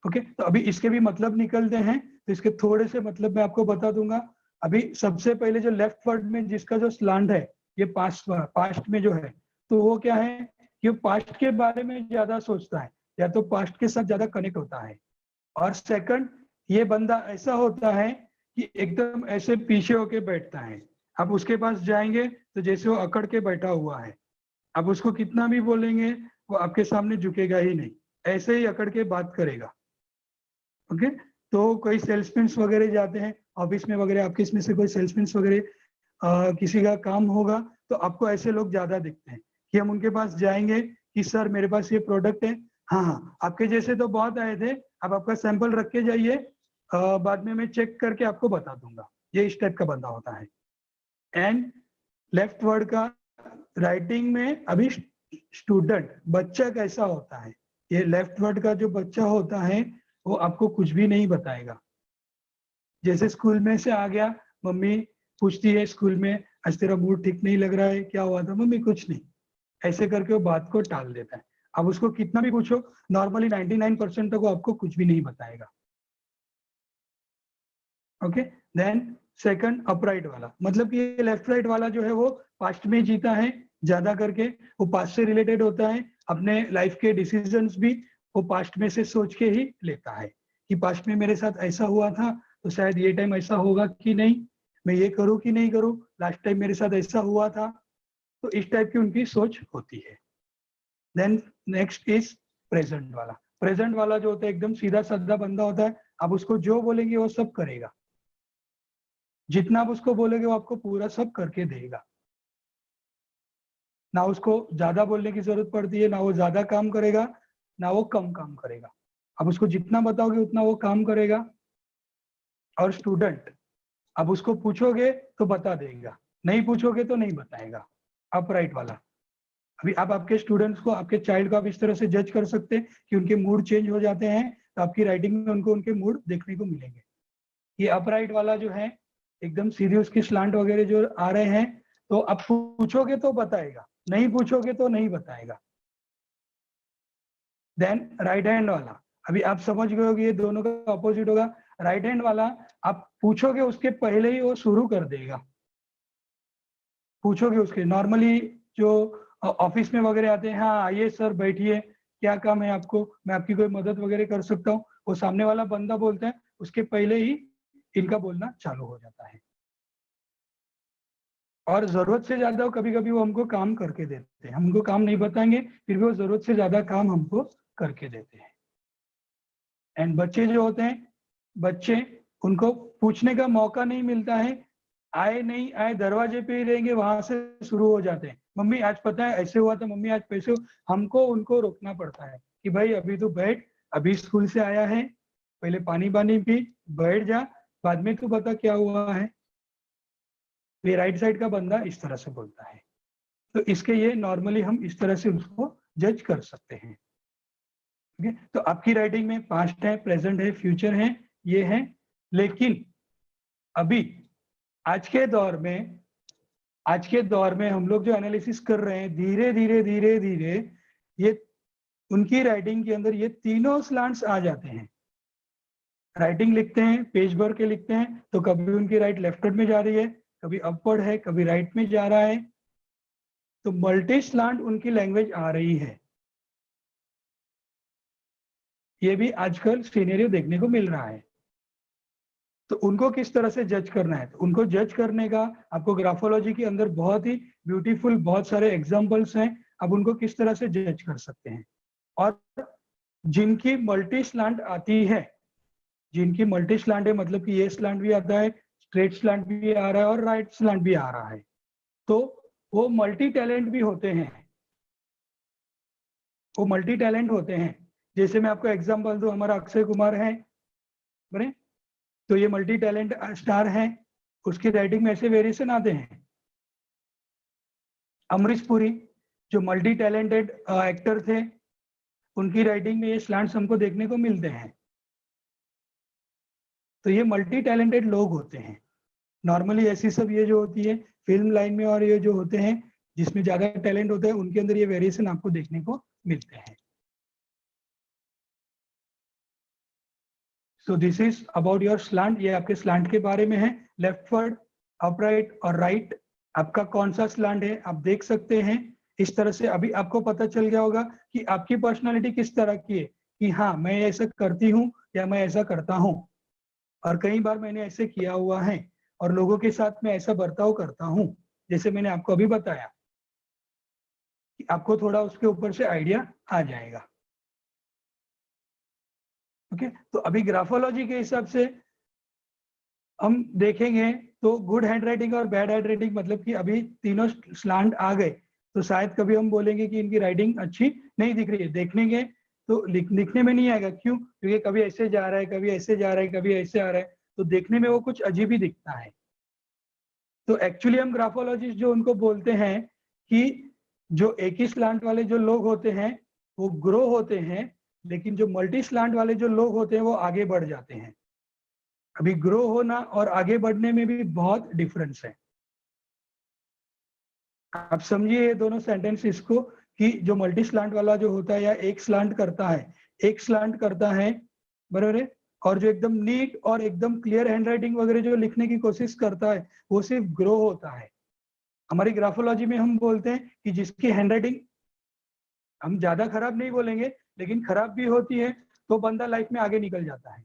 ओके, तो अभी इसके भी मतलब निकलते हैं, तो इसके थोड़े से मतलब मैं आपको बता दूंगा। अभी सबसे पहले जो लेफ्ट वर्ड में जिसका जो स्लांट है ये पास्ट में जो है, तो वो क्या है कि पास्ट के बारे में ज्यादा सोचता है या तो पास्ट के साथ ज्यादा कनेक्ट होता है। और सेकंड, ये बंदा ऐसा होता है कि एकदम ऐसे पीछे होके बैठता है। आप उसके पास जाएंगे तो जैसे वो अकड़ के बैठा हुआ है, आप उसको कितना भी बोलेंगे वो आपके सामने झुकेगा ही नहीं, ऐसे ही अकड़ के बात करेगा। ओके, तो कोई सेल्समैन वगैरह जाते हैं ऑफिस में वगैरह, आपके इसमें से कोई सेल्समैन वगैरह किसी का काम होगा तो आपको ऐसे लोग ज्यादा दिखते हैं कि हम उनके पास जाएंगे कि सर मेरे पास ये प्रोडक्ट है। हाँ हाँ, आपके जैसे तो बहुत आए थे, आप आपका सैंपल रख के जाइए, बाद में मैं चेक करके आपको बता दूंगा। ये इस टाइप का बंदा होता है। एंड लेफ्ट वर्ड का राइटिंग में अभी स्टूडेंट बच्चा कैसा होता है, ये लेफ्ट वर्ड का जो बच्चा होता है वो आपको कुछ भी नहीं बताएगा। जैसे स्कूल में से आ गया, मम्मी पूछती है स्कूल में आज तेरा मूड ठीक नहीं लग रहा है, क्या हुआ था, मम्मी कुछ नहीं, ऐसे करके वो बात को टाल देता है। अब उसको कितना भी पूछो नॉर्मली 99% तक वो आपको कुछ भी नहीं बताएगा। ओके, देन सेकंड अपराइट वाला, मतलब कि ये लेफ्ट राइट वाला जो है वो पास्ट में जीता है ज्यादा करके, वो पास्ट से रिलेटेड होता है, अपने लाइफ के डिसीजंस भी वो पास्ट में से सोच के ही लेता है कि पास्ट में मेरे साथ ऐसा हुआ था तो शायद ये टाइम ऐसा होगा कि नहीं, मैं ये करूँ कि नहीं करूँ, लास्ट टाइम मेरे साथ ऐसा हुआ था, तो इस टाइप की उनकी सोच होती है। देन नेक्स्ट इज प्रेजेंट वाला। प्रेजेंट वाला जो होता है एकदम सीधा साधा बंदा होता है, आप उसको जो बोलेंगे वो सब करेगा, जितना आप उसको बोलेंगे वो आपको पूरा सब करके देगा। ना उसको ज्यादा बोलने की जरूरत पड़ती है, ना वो ज्यादा काम करेगा ना वो कम काम करेगा, अब उसको जितना बताओगे उतना वो काम करेगा। और स्टूडेंट, अब उसको पूछोगे तो बता देगा, नहीं पूछोगे तो नहीं बताएगा। अपराइट वाला, अभी आप आपके स्टूडेंट्स को, आपके चाइल्ड को आप इस तरह से जज कर सकते हैं कि उनके मूड चेंज हो जाते हैं, तो आपकी राइटिंग में उनको उनके मूड देखने को मिलेंगे। ये अपराइट वाला जो है एकदम सीधी उसकी स्लांट वगैरह जो आ रहे हैं, तो आप पूछोगे तो बताएगा, नहीं पूछोगे तो नहीं बताएगा। देन राइट हैंड वाला, अभी आप समझ गए होगे ये दोनों का अपोजिट होगा। राइट हैंड वाला आप पूछोगे उसके पहले ही वो शुरू कर देगा, पूछोगे उसके नॉर्मली जो ऑफिस में वगैरह आते हैं, हाँ आइए सर बैठिए, क्या काम है आपको, मैं आपकी कोई मदद वगैरह कर सकता हूँ, वो सामने वाला बंदा बोलता है उसके पहले ही इनका बोलना चालू हो जाता है। और जरूरत से ज्यादा कभी कभी वो हमको काम करके देते हैं, हमको काम नहीं बताएंगे फिर भी वो जरूरत से ज्यादा काम हमको करके देते हैं। एंड बच्चे जो होते हैं, बच्चे उनको पूछने का मौका नहीं मिलता है, आए नहीं आए दरवाजे पे ही रहेंगे, वहां से शुरू हो जाते हैं, मम्मी आज पता है ऐसे हुआ था, मम्मी आज पैसे, हमको उनको रोकना पड़ता है कि भाई अभी तो बैठ, अभी स्कूल से आया है, पहले पानी पानी पी, बैठ जा, बाद में तू बता क्या हुआ है। ये राइट साइड का बंदा इस तरह से बोलता है, तो इसके ये नॉर्मली हम इस तरह से उसको जज कर सकते हैं। ठीक है, तो आपकी राइटिंग में पास्ट है, प्रेजेंट है, फ्यूचर है, ये है। लेकिन अभी आज के दौर में, आज के दौर में हम लोग जो एनालिसिस कर रहे हैं, धीरे धीरे धीरे धीरे ये उनकी राइटिंग के अंदर ये तीनों स्लांट्स आ जाते हैं। राइटिंग लिखते हैं, पेज भर के लिखते हैं, तो कभी उनकी राइट लेफ्ट में जा रही है, कभी अपवर्ड है, कभी राइट में जा रहा है, तो मल्टी स्लांट उनकी लैंग्वेज आ रही है। ये भी आजकल सिनेरियो देखने को मिल रहा है। तो उनको किस तरह से जज करना है, तो उनको जज करने का आपको ग्राफोलॉजी के अंदर बहुत ही ब्यूटीफुल बहुत सारे एग्जांपल्स हैं, आप उनको किस तरह से जज कर सकते हैं। और जिनकी मल्टी स्लांट आती है, जिनकी मल्टी स्लांट है मतलब कि ये स्लांट भी आता है, स्ट्रेट स्लांट भी आ रहा है और राइट स्लांट भी आ रहा है, तो वो मल्टी टैलेंट भी होते हैं, वो मल्टी टैलेंट होते हैं। जैसे मैं आपको एग्जांपल दूं, हमारा अक्षय कुमार है, बने तो ये मल्टी टैलेंट स्टार है, उसकी राइटिंग में ऐसे वेरिएशन आते हैं। अमरीश पुरी जो मल्टी टैलेंटेड एक्टर थे, उनकी राइटिंग में ये स्लांट्स हमको देखने को मिलते हैं। तो ये मल्टी टैलेंटेड लोग होते हैं। नॉर्मली ऐसी सब ये जो होती है फिल्म लाइन में, और ये जो होते हैं जिसमें ज्यादा टैलेंट होता है, उनके अंदर ये वेरिएशन आपको देखने को मिलते हैं। So this is about your slant, ये आपके स्लांट के बारे में है। लेफ्टवर्ड, अपराइट और राइट, आपका कौन सा स्लांट है आप देख सकते हैं। इस तरह से अभी आपको पता चल गया होगा कि आपकी पर्सनालिटी किस तरह की है, कि हाँ मैं ऐसा करती हूँ या मैं ऐसा करता हूँ, और कई बार मैंने ऐसे किया हुआ है और लोगों के साथ मैं ऐसा बर्ताव करता हूँ, जैसे मैंने आपको अभी बताया, कि आपको थोड़ा उसके ऊपर से आइडिया आ जाएगा। ओके, तो अभी ग्राफोलॉजी के हिसाब से हम देखेंगे तो गुड हैंडराइटिंग और बैड हैंडराइटिंग, मतलब कि अभी तीनों स्लांट आ गए, तो शायद कभी हम बोलेंगे कि इनकी राइटिंग अच्छी नहीं दिख रही है, देखेंगे तो लिखने में नहीं आएगा। क्यों? क्योंकि कभी ऐसे जा रहा है, कभी ऐसे जा रहा है, कभी ऐसे आ रहा है, तो देखने में वो कुछ अजीब ही दिखता है। तो एक्चुअली हम ग्राफोलॉजिस्ट जो उनको बोलते हैं कि जो एक ही स्लांट वाले जो लोग होते हैं वो ग्रो होते हैं, लेकिन जो मल्टी स्लांट वाले जो लोग होते हैं वो आगे बढ़ जाते हैं। अभी ग्रो होना और आगे बढ़ने में भी बहुत डिफरेंस है। आप समझिए ये दोनों सेंटेंस इसको, कि जो मल्टी स्लांट वाला जो होता है या एक स्लांट करता है, एक स्लांट करता है, बराबर है, और जो एकदम नीट और एकदम क्लियर हैंडराइटिंग वगैरह जो लिखने की कोशिश करता है वो सिर्फ ग्रो होता है। हमारी ग्राफोलॉजी में हम बोलते हैं कि जिसकी हैंडराइटिंग, हम ज्यादा खराब नहीं बोलेंगे लेकिन खराब भी होती है, तो बंदा लाइफ में आगे निकल जाता है,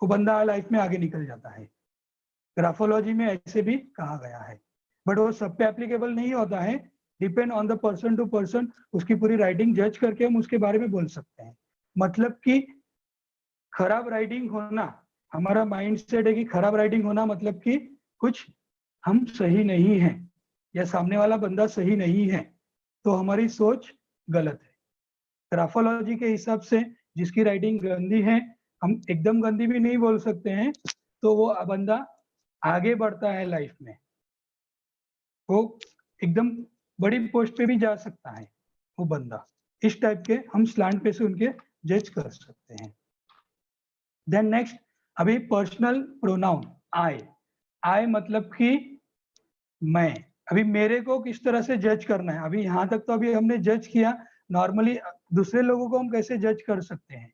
वो बंदा लाइफ में आगे निकल जाता है। ग्राफोलॉजी में ऐसे भी कहा गया है, बट वो सब पे एप्लीकेबल नहीं होता है, depend on the person to person. उसकी पूरी राइटिंग जज करके हम उसके बारे में बोल सकते हैं। मतलब कि खराब राइटिंग होना, हमारा माइंड सेट है कि खराब राइटिंग होना मतलब कि कुछ हम सही नहीं है या सामने वाला बंदा सही नहीं है, तो हमारी सोच गलत है। ग्राफोलॉजी के हिसाब से जिसकी राइटिंग गंदी है, हम एकदम गंदी भी नहीं बोल सकते हैं, तो वो बंदा आगे बढ़ता है लाइफ में, वो एकदम बड़ी पोस्ट पे भी जा सकता है वो बंदा। इस टाइप के हम स्लांट पे से उनके जज कर सकते हैं। देन नेक्स्ट, अभी पर्सनल प्रोनाउन आई। आई मतलब कि मैं, अभी मेरे को किस तरह से जज करना है। अभी यहाँ तक तो अभी हमने जज किया, नॉर्मली दूसरे लोगों को हम कैसे जज कर सकते हैं।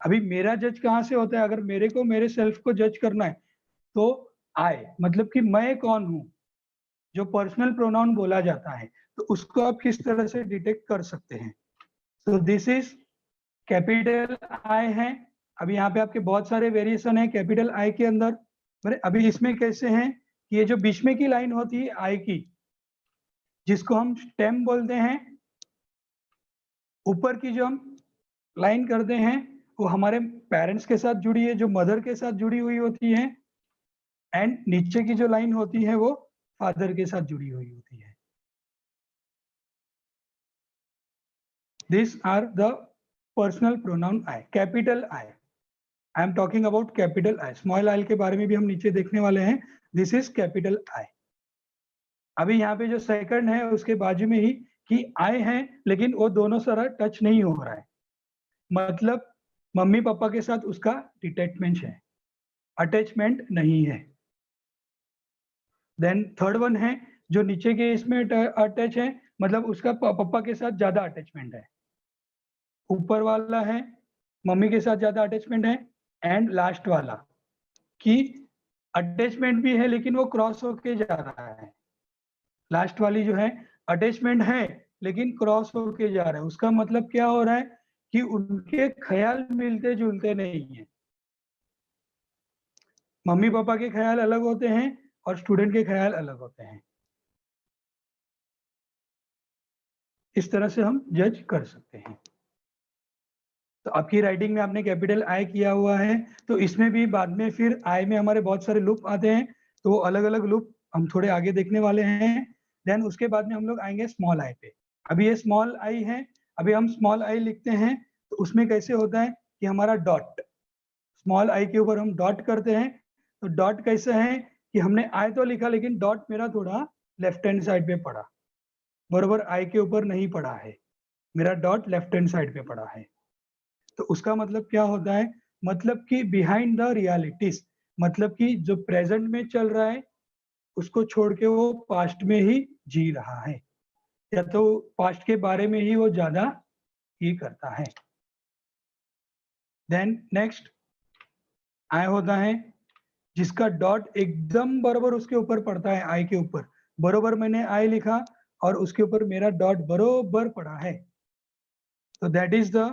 अभी मेरा जज कहाँ से होता है, अगर मेरे को मेरे सेल्फ को जज करना है तो आई मतलब कि मैं कौन हूँ, जो पर्सनल प्रोनाउन बोला जाता है, तो उसको आप किस तरह से डिटेक्ट कर सकते हैं। तो दिस इज कैपिटल आई है। अभी यहाँ पे आपके बहुत सारे वेरिएशन है कैपिटल आई के अंदर। अभी इसमें कैसे हैं कि ये जो बीच में की लाइन होती है आई की, जिसको हम स्टेम बोलते हैं, ऊपर की जो हम लाइन करते हैं वो हमारे पेरेंट्स के साथ जुड़ी है, जो मदर के साथ जुड़ी हुई होती है, एंड नीचे की जो लाइन होती है वो फादर के साथ जुड़ी हुई होती है। This are the personal pronoun I, capital I. I am talking about capital I, small I के बारे में भी हम नीचे देखने वाले हैं। This is capital I. अभी यहाँ पे जो सेकंड है उसके बाजू में ही कि आई है, लेकिन वो दोनों सारा टच नहीं हो रहा है, मतलब मम्मी पापा के साथ उसका डिटैचमेंट है, अटैचमेंट नहीं है। देन थर्ड वन है जो नीचे के इसमें अटैच है, मतलब उसका पापा के साथ ज्यादा अटैचमेंट है। ऊपर वाला है मम्मी के साथ ज्यादा अटैचमेंट है, एंड लास्ट वाला कि अटैचमेंट भी है लेकिन वो क्रॉस होके जा रहा है। लास्ट वाली जो है अटैचमेंट है लेकिन क्रॉस होके जा रहा है, उसका मतलब क्या हो रहा है कि उनके ख्याल मिलते जुलते नहीं है। मम्मी पापा के ख्याल अलग होते हैं और स्टूडेंट के ख्याल अलग होते हैं। इस तरह से हम जज कर सकते हैं। तो आपकी राइटिंग में आपने कैपिटल आई किया हुआ है, तो इसमें भी बाद में फिर आई में हमारे बहुत सारे लूप आते हैं, तो वो अलग-अलग लूप हम थोड़े आगे देखने वाले हैं। देन उसके बाद में हम लोग आएँगे स्मॉल आई पे। अभी ये स्मॉल आई है, अभी हम स्मॉल आई लिखते हैं, तो उसमें कैसे होता है कि हमारा डॉट, स्मॉल आई के ऊपर हम डॉट करते हैं, तो डॉट कैसे है कि हमने आई तो लिखा लेकिन डॉट मेरा थोड़ा लेफ्ट हैंड साइड पे पड़ा, बरोबर आई के ऊपर नहीं पड़ा है, मेरा डॉट लेफ्ट हैंड साइड पे पड़ा है। तो उसका मतलब क्या होता है, मतलब कि बिहाइंड द रियलिटीज, मतलब कि जो प्रेजेंट में चल रहा है उसको छोड़ के वो पास्ट में ही जी रहा है, या तो पास्ट के बारे में ही वो ज्यादा ही करता है। देन नेक्स्ट आई होता है जिसका डॉट एकदम बरोबर उसके ऊपर पड़ता है, आई के ऊपर बरोबर मैंने आई लिखा और उसके ऊपर मेरा डॉट बरोबर पड़ा है, तो that is the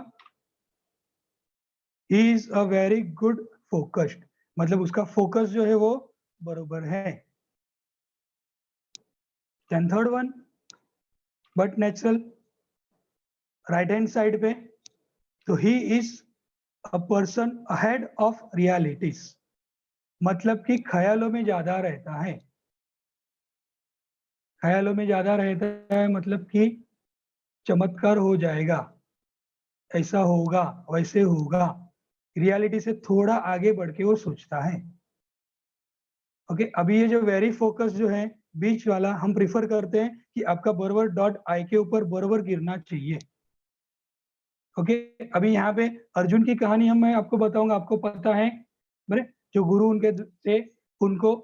he is a very good focused, मतलब उसका फोकस जो है वो बरोबर है। Then third one, but natural, right hand side पे, तो he is a person ahead of realities, मतलब कि ख्यालों में ज्यादा रहता है, ख्यालों में ज्यादा रहता है मतलब कि चमत्कार हो जाएगा, ऐसा होगा, वैसे होगा, रियलिटी से थोड़ा आगे बढ़ के वो सोचता है। ओके, अभी ये जो वेरी फोकस जो है बीच वाला, हम प्रिफर करते हैं कि आपका बरोबर डॉट आई के ऊपर बरोबर गिरना चाहिए। ओके, अभी यहाँ पे अर्जुन की कहानी हम मैं आपको बताऊंगा, आपको पता है बरे, जो गुरु उनके थे उनको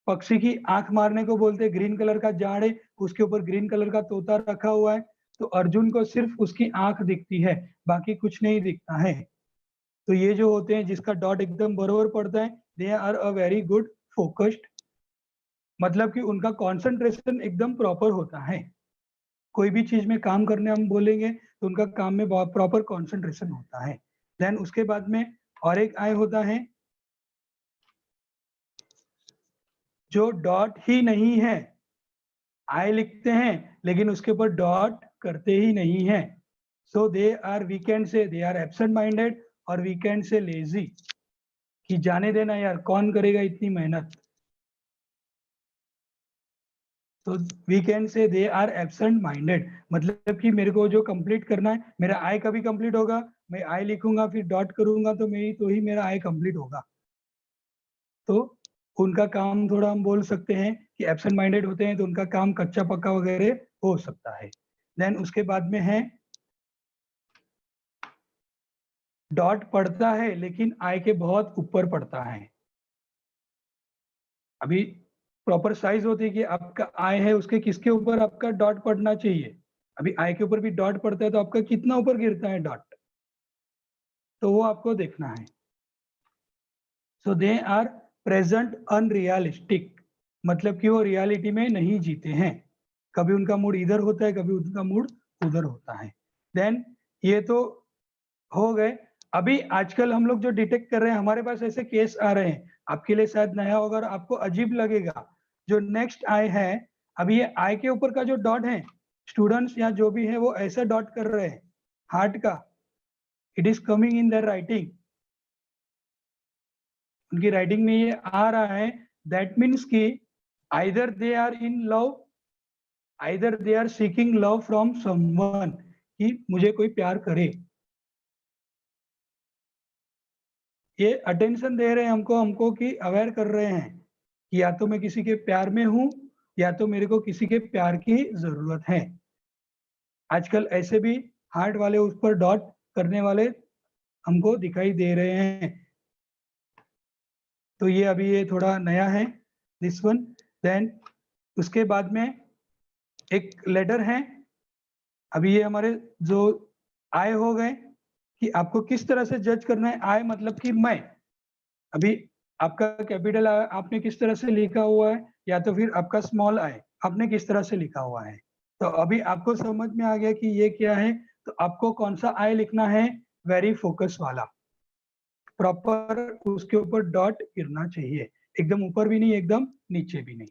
पक्षी की आंख मारने को बोलते, ग्रीन कलर का झाड़ है उसके ऊपर ग्रीन कलर का तोता रखा हुआ है, तो अर्जुन को सिर्फ उसकी आंख दिखती है, बाकी कुछ नहीं दिखता है। तो ये जो होते हैं जिसका डॉट एकदम बरोबर पड़ता है, they are a very good focused, मतलब कि उनका कंसंट्रेशन एकदम प्रॉपर होता है, कोई भी चीज में काम करने हम बोलेंगे तो उनका काम में बहुत प्रॉपर कंसंट्रेशन होता है। देन उसके बाद में और एक आई होता है जो डॉट ही नहीं है, आई लिखते हैं लेकिन उसके ऊपर डॉट करते ही नहीं है, so they are, we can say they are absent minded और वी कैन से लेजी, कि जाने देना यार कौन करेगा इतनी मेहनत, तो we can say they are absent minded, मतलब कि मेरे को जो कंप्लीट करना है, मेरा आई कभी कंप्लीट होगा, मैं आई लिखूंगा फिर डॉट करूंगा तो मेरी तो ही मेरा आई कंप्लीट होगा, तो उनका काम थोड़ा हम बोल सकते हैं कि एब्सेंट माइंडेड होते हैं, तो उनका काम कच्चा पक्का वगैरह हो सकता है। देन उसके बाद में है डॉट पड़ता है लेकिन आई के बहुत ऊपर पड़ता है, अभी प्रॉपर साइज होती है कि आपका आई है उसके किसके ऊपर आपका डॉट पड़ना चाहिए, अभी आई के ऊपर भी डॉट पड़ता है तो आपका कितना ऊपर गिरता है डॉट, तो वो आपको देखना है। So they are present unrealistic, मतलब कि वो रियलिटी में नहीं जीते हैं, कभी उनका मूड इधर होता है कभी उनका मूड उधर होता है। देन ये तो हो गए। अभी आजकल हम लोग जो डिटेक्ट कर रहे हैं हमारे पास ऐसे केस आ रहे हैं, आपके लिए शायद नया होगा और आपको अजीब लगेगा। जो नेक्स्ट आई है, अभी ये आई के ऊपर का जो डॉट है, स्टूडेंट्स या जो भी है वो ऐसा डॉट कर रहे हैं हार्ट का, it is coming in their writing, उनकी राइटिंग में ये आ रहा है, दैट मीन्स कि either they are in love, either they are seeking love from someone, कि मुझे कोई प्यार करे, ये अटेंशन दे रहे हैं हमको हमको कि अवेयर कर रहे हैं कि या तो मैं किसी के प्यार में हूँ या तो मेरे को किसी के प्यार की जरूरत है। आजकल ऐसे भी हार्ट वाले उस पर डॉट करने वाले हमको दिखाई दे रहे हैं, तो ये अभी ये थोड़ा नया है दिस वन। देन उसके बाद में एक लेटर है, अभी ये हमारे जो आय हो गए कि आपको किस तरह से जज करना है, आय मतलब कि मैं, अभी आपका कैपिटल आपने किस तरह से लिखा हुआ है या तो फिर आपका स्मॉल आई आपने किस तरह से लिखा हुआ है, तो अभी आपको समझ में आ गया कि ये क्या है, तो आपको कौन सा आई लिखना है, वेरी फोकस वाला, प्रॉपर उसके ऊपर डॉट गिरना चाहिए, एकदम ऊपर भी नहीं, एकदम नीचे भी नहीं।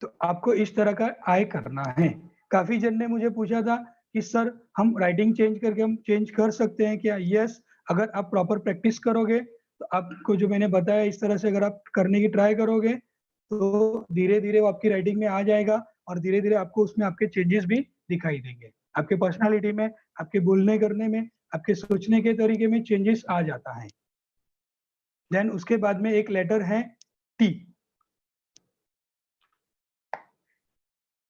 तो आपको इस तरह का आई करना है। काफी जन ने मुझे पूछा था कि सर हम राइटिंग चेंज करके हम चेंज कर सकते हैं क्या? यस, अगर आप प्रॉपर प्रैक्टिस करोगे तो आपको जो मैंने बताया इस तरह से अगर आप करने की ट्राई करोगे तो धीरे धीरे वो आपकी राइटिंग में आ जाएगा और धीरे धीरे आपको उसमें आपके चेंजेस भी दिखाई देंगे। आपके पर्सनालिटी में, आपके बोलने करने में, आपके सोचने के तरीके में चेंजेस आ जाता है। देन उसके बाद में एक लेटर है टी।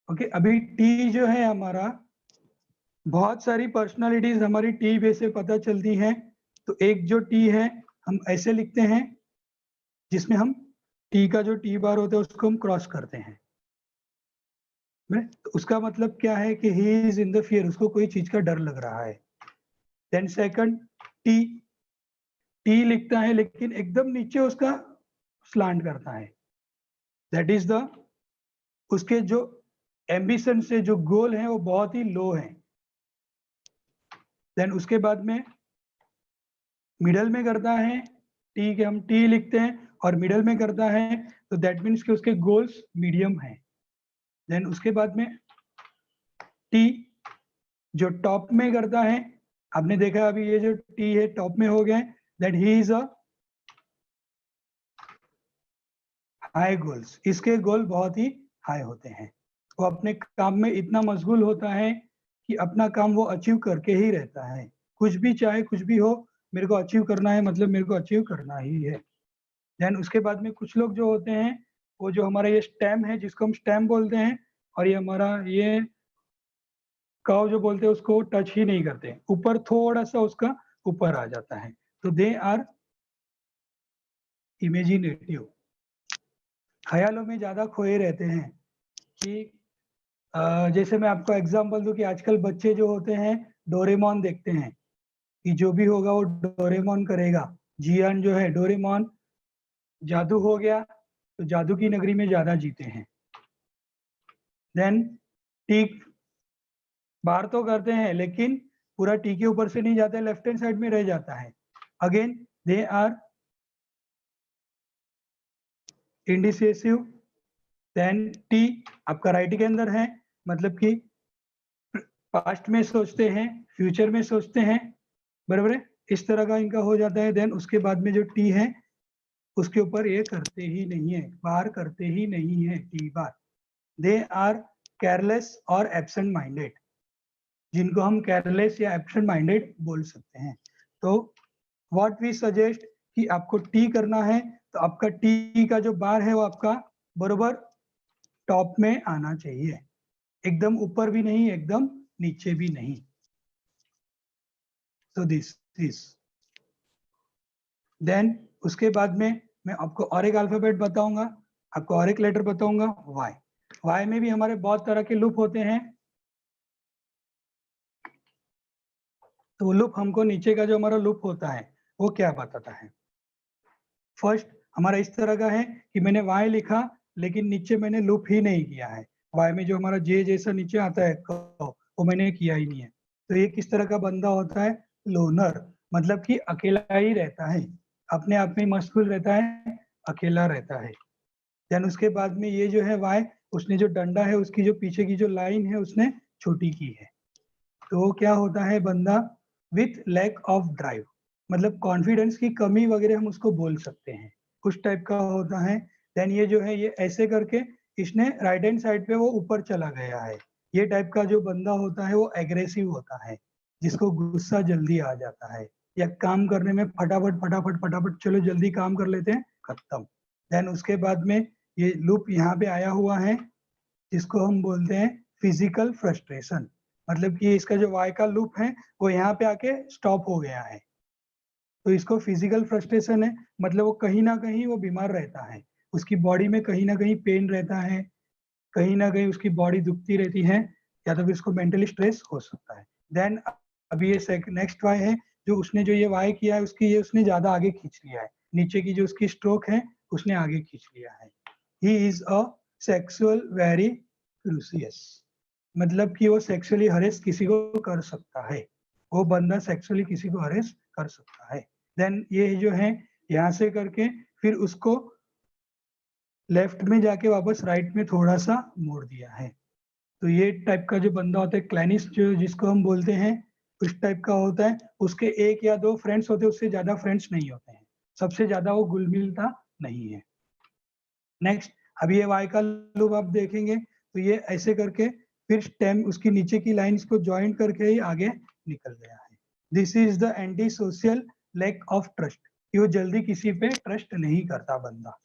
ओके, अभी टी जो है हमारा, बहुत सारी पर्सनालिटीज हमारी टी बेस से पता चलती हैं। तो एक जो टी है हम ऐसे लिखते हैं जिसमें हम टी का जो टी बार होता है उसको हम क्रॉस करते हैं। तो उसका मतलब क्या है कि he is in the fear, उसको कोई चीज का डर लग रहा है। देन सेकंड टी, टी लिखता है लेकिन एकदम नीचे उसका स्लांट करता है, दैट इज द, उसके जो एम्बिशन से जो गोल है वो बहुत ही लो है। देन उसके बाद में मिडल में करता है, टी के हम टी लिखते हैं और मिडल में करता है तो दैट मीन्स कि उसके गोल्स मीडियम है। देन उसके बाद में टी जो टॉप में करता है, आपने देखा अभी ये जो टी है टॉप में हो गया, that he is a high goals, इसके गोल बहुत ही हाई होते हैं। वो अपने काम में इतना मशगूल होता है कि अपना काम वो अचीव करके ही रहता है, कुछ भी चाहे कुछ भी हो, मेरे को अचीव करना है, मतलब मेरे को अचीव करना ही है। देन उसके बाद में कुछ लोग जो होते हैं वो जो हमारा ये स्टेम है जिसको हम स्टेम बोलते हैं, और ये हमारा ये कर्व जो बोलते हैं उसको टच ही नहीं करते, ऊपर थोड़ा सा उसका ऊपर आ जाता है। तो दे आर इमेजिनेटिव, ख्यालों में ज्यादा खोए रहते हैं। कि जैसे मैं आपको एग्जांपल दूं कि आजकल बच्चे जो होते हैं डोरेमोन देखते हैं कि जो भी होगा वो डोरेमोन करेगा। जियान जो है डोरेमोन, जादू हो गया तो जादू की नगरी में ज्यादा जीते हैं। देन टीक बाहर तो करते हैं लेकिन पूरा टी के ऊपर से नहीं जाता है, लेफ्ट हैंड साइड में रह जाता है। Again they are indecisive. Then T आपका राइट के अंदर है, मतलब कि पास्ट में सोचते हैं, फ्यूचर में सोचते हैं, बराबर है, इस तरह का इनका हो जाता है। देन उसके बाद में जो टी है उसके ऊपर ये करते ही नहीं है, बार करते ही नहीं है T bar. They are careless और एब्सेंट माइंडेड, जिनको हम केयरलेस या एब्सेंट माइंडेड बोल सकते हैं। तो व्हाट वी सजेस्ट कि आपको टी करना है तो आपका टी का जो बार है वो आपका बरोबर टॉप में आना चाहिए, एकदम ऊपर भी नहीं, एकदम नीचे भी नहीं। तो दिस देन उसके बाद में मैं आपको और एक अल्फाबेट बताऊंगा, आपको और एक लेटर बताऊंगा, वाई। वाई में भी हमारे बहुत तरह के लूप होते हैं। तो वो लूप हमको नीचे का जो हमारा लूप होता है वो क्या बताता है? फर्स्ट हमारा इस तरह का है कि मैंने वाई लिखा लेकिन नीचे मैंने लूप ही नहीं किया है। वाई में जो हमारा जे जैसा नीचे आता है वो मैंने किया ही नहीं है। तो ये किस तरह का बंदा होता है? लोनर, मतलब कि अकेला ही रहता है, अपने आप में मशगूल रहता है, अकेला रहता है। देन उसके बाद में ये जो है वाई, उसने जो डंडा है उसकी जो पीछे की जो लाइन है उसने छोटी की है। तो क्या होता है? बंदा विथ लैक ऑफ ड्राइव, मतलब कॉन्फिडेंस की कमी वगैरह हम उसको बोल सकते हैं, कुछ टाइप का होता है। देन ये जो है ये ऐसे करके इसने राइट हैंड साइड पे वो ऊपर चला गया है। ये टाइप का जो बंदा होता है वो एग्रेसिव होता है, जिसको गुस्सा जल्दी आ जाता है, या काम करने में फटाफट फटाफट फटाफट चलो जल्दी काम कर लेते हैं, खत्म। देन उसके बाद में ये लूप यहाँ पे आया हुआ है जिसको हम बोलते हैं फिजिकल फ्रस्ट्रेशन, मतलब कि इसका जो वाई का लूप है वो यहाँ पे आके स्टॉप हो गया है। तो इसको फिजिकल फ्रस्ट्रेशन है, मतलब वो कहीं ना कहीं वो बीमार रहता है, उसकी बॉडी में कहीं ना कहीं पेन रहता है, कहीं ना कहीं उसकी बॉडी दुखती रहती है, या तो फिर उसको मेंटली स्ट्रेस हो सकता है। देन अभी ये नेक्स्ट वाई है, जो उसने जो ये वाई किया है उसकी ये उसने ज्यादा आगे खींच लिया है, नीचे की जो उसकी स्ट्रोक है उसने आगे खींच लिया है। He is a sexual very curious, मतलब कि वो सेक्सुअली हरेस किसी को कर सकता है। वो बंदा सेक्सुअली किसी को हरेस कर सकता है। देन ये जो है यहाँ से करके फिर उसको लेफ्ट में जाके वापस राइट में थोड़ा सा मोड़ दिया है। तो ये टाइप का जो बंदा होता है क्लैनिस्ट जो जिसको हम बोलते हैं उस टाइप का होता है। उसके 1 या 2 फ्रेंड्स होते हैं, उससे ज्यादा फ्रेंड्स नहीं होते हैं, सबसे ज्यादा वो घुल मिलता नहीं है। नेक्स्ट अभी ये वाई का लूप आप देखेंगे तो ये ऐसे करके फिर स्टेम उसकी नीचे की लाइंस को ज्वाइन करके ही आगे निकल गया है। This is the anti social lack of trust. वो जल्दी किसी पे ट्रस्ट नहीं करता बंदा,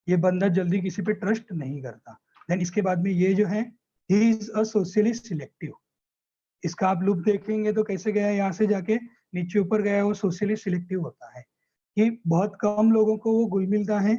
ये बंदा जल्दी किसी पे ट्रस्ट नहीं करता। देन इसके बाद में ये जो है he is a socially selective. इसका आप लूप देखेंगे तो कैसे गया है, यहाँ से जाके नीचे ऊपर गया है, वो सोशली सिलेक्टिव होता है कि बहुत कम लोगों को वो घुल मिलता है।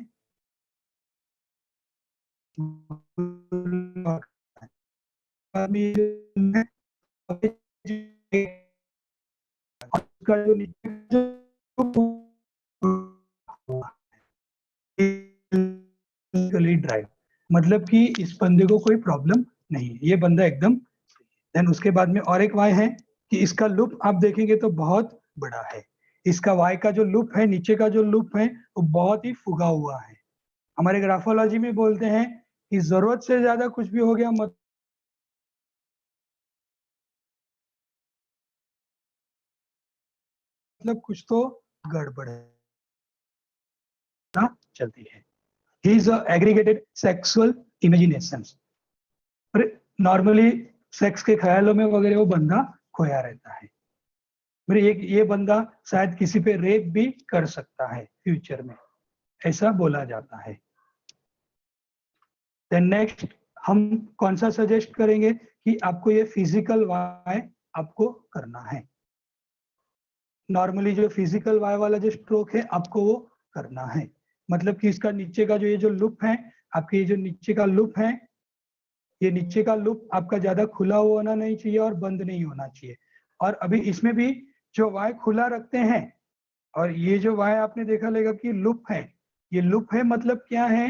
ड्राइव मतलब कि इस बंदे को कोई प्रॉब्लम नहीं है, ये बंदा एकदम। देन उसके बाद में और एक वाई है कि इसका लूप आप देखेंगे तो बहुत बड़ा है। इसका वाई का जो लूप है, नीचे का जो लूप है वो बहुत ही फुगा हुआ है। हमारे ग्राफोलॉजी में बोलते हैं कि जरूरत से ज्यादा कुछ भी हो गया मतलब कुछ तो गड़बड़ है चलती है। He is a aggregated sexual imaginations। Normally sex के ख्यालों में वगैरह वो बंदा खोया रहता है। मेरे ये बंदा शायद किसी पे रेप भी कर सकता है फ्यूचर में, ऐसा बोला जाता है। देन नेक्स्ट हम कौन सा सजेस्ट करेंगे कि आपको ये फिजिकल वाई आपको करना है। नॉर्मली जो फिजिकल वाई वाला जो स्ट्रोक है आपको वो करना है। मतलब कि इसका नीचे का जो ये जो लूप है, आपके ये जो नीचे का लूप है, ये नीचे का लूप आपका ज्यादा खुला होना नहीं चाहिए और बंद नहीं होना चाहिए। और अभी इसमें भी जो वाई खुला रखते हैं और ये जो वाई आपने देखा लेगा कि लूप है, ये लूप है मतलब क्या है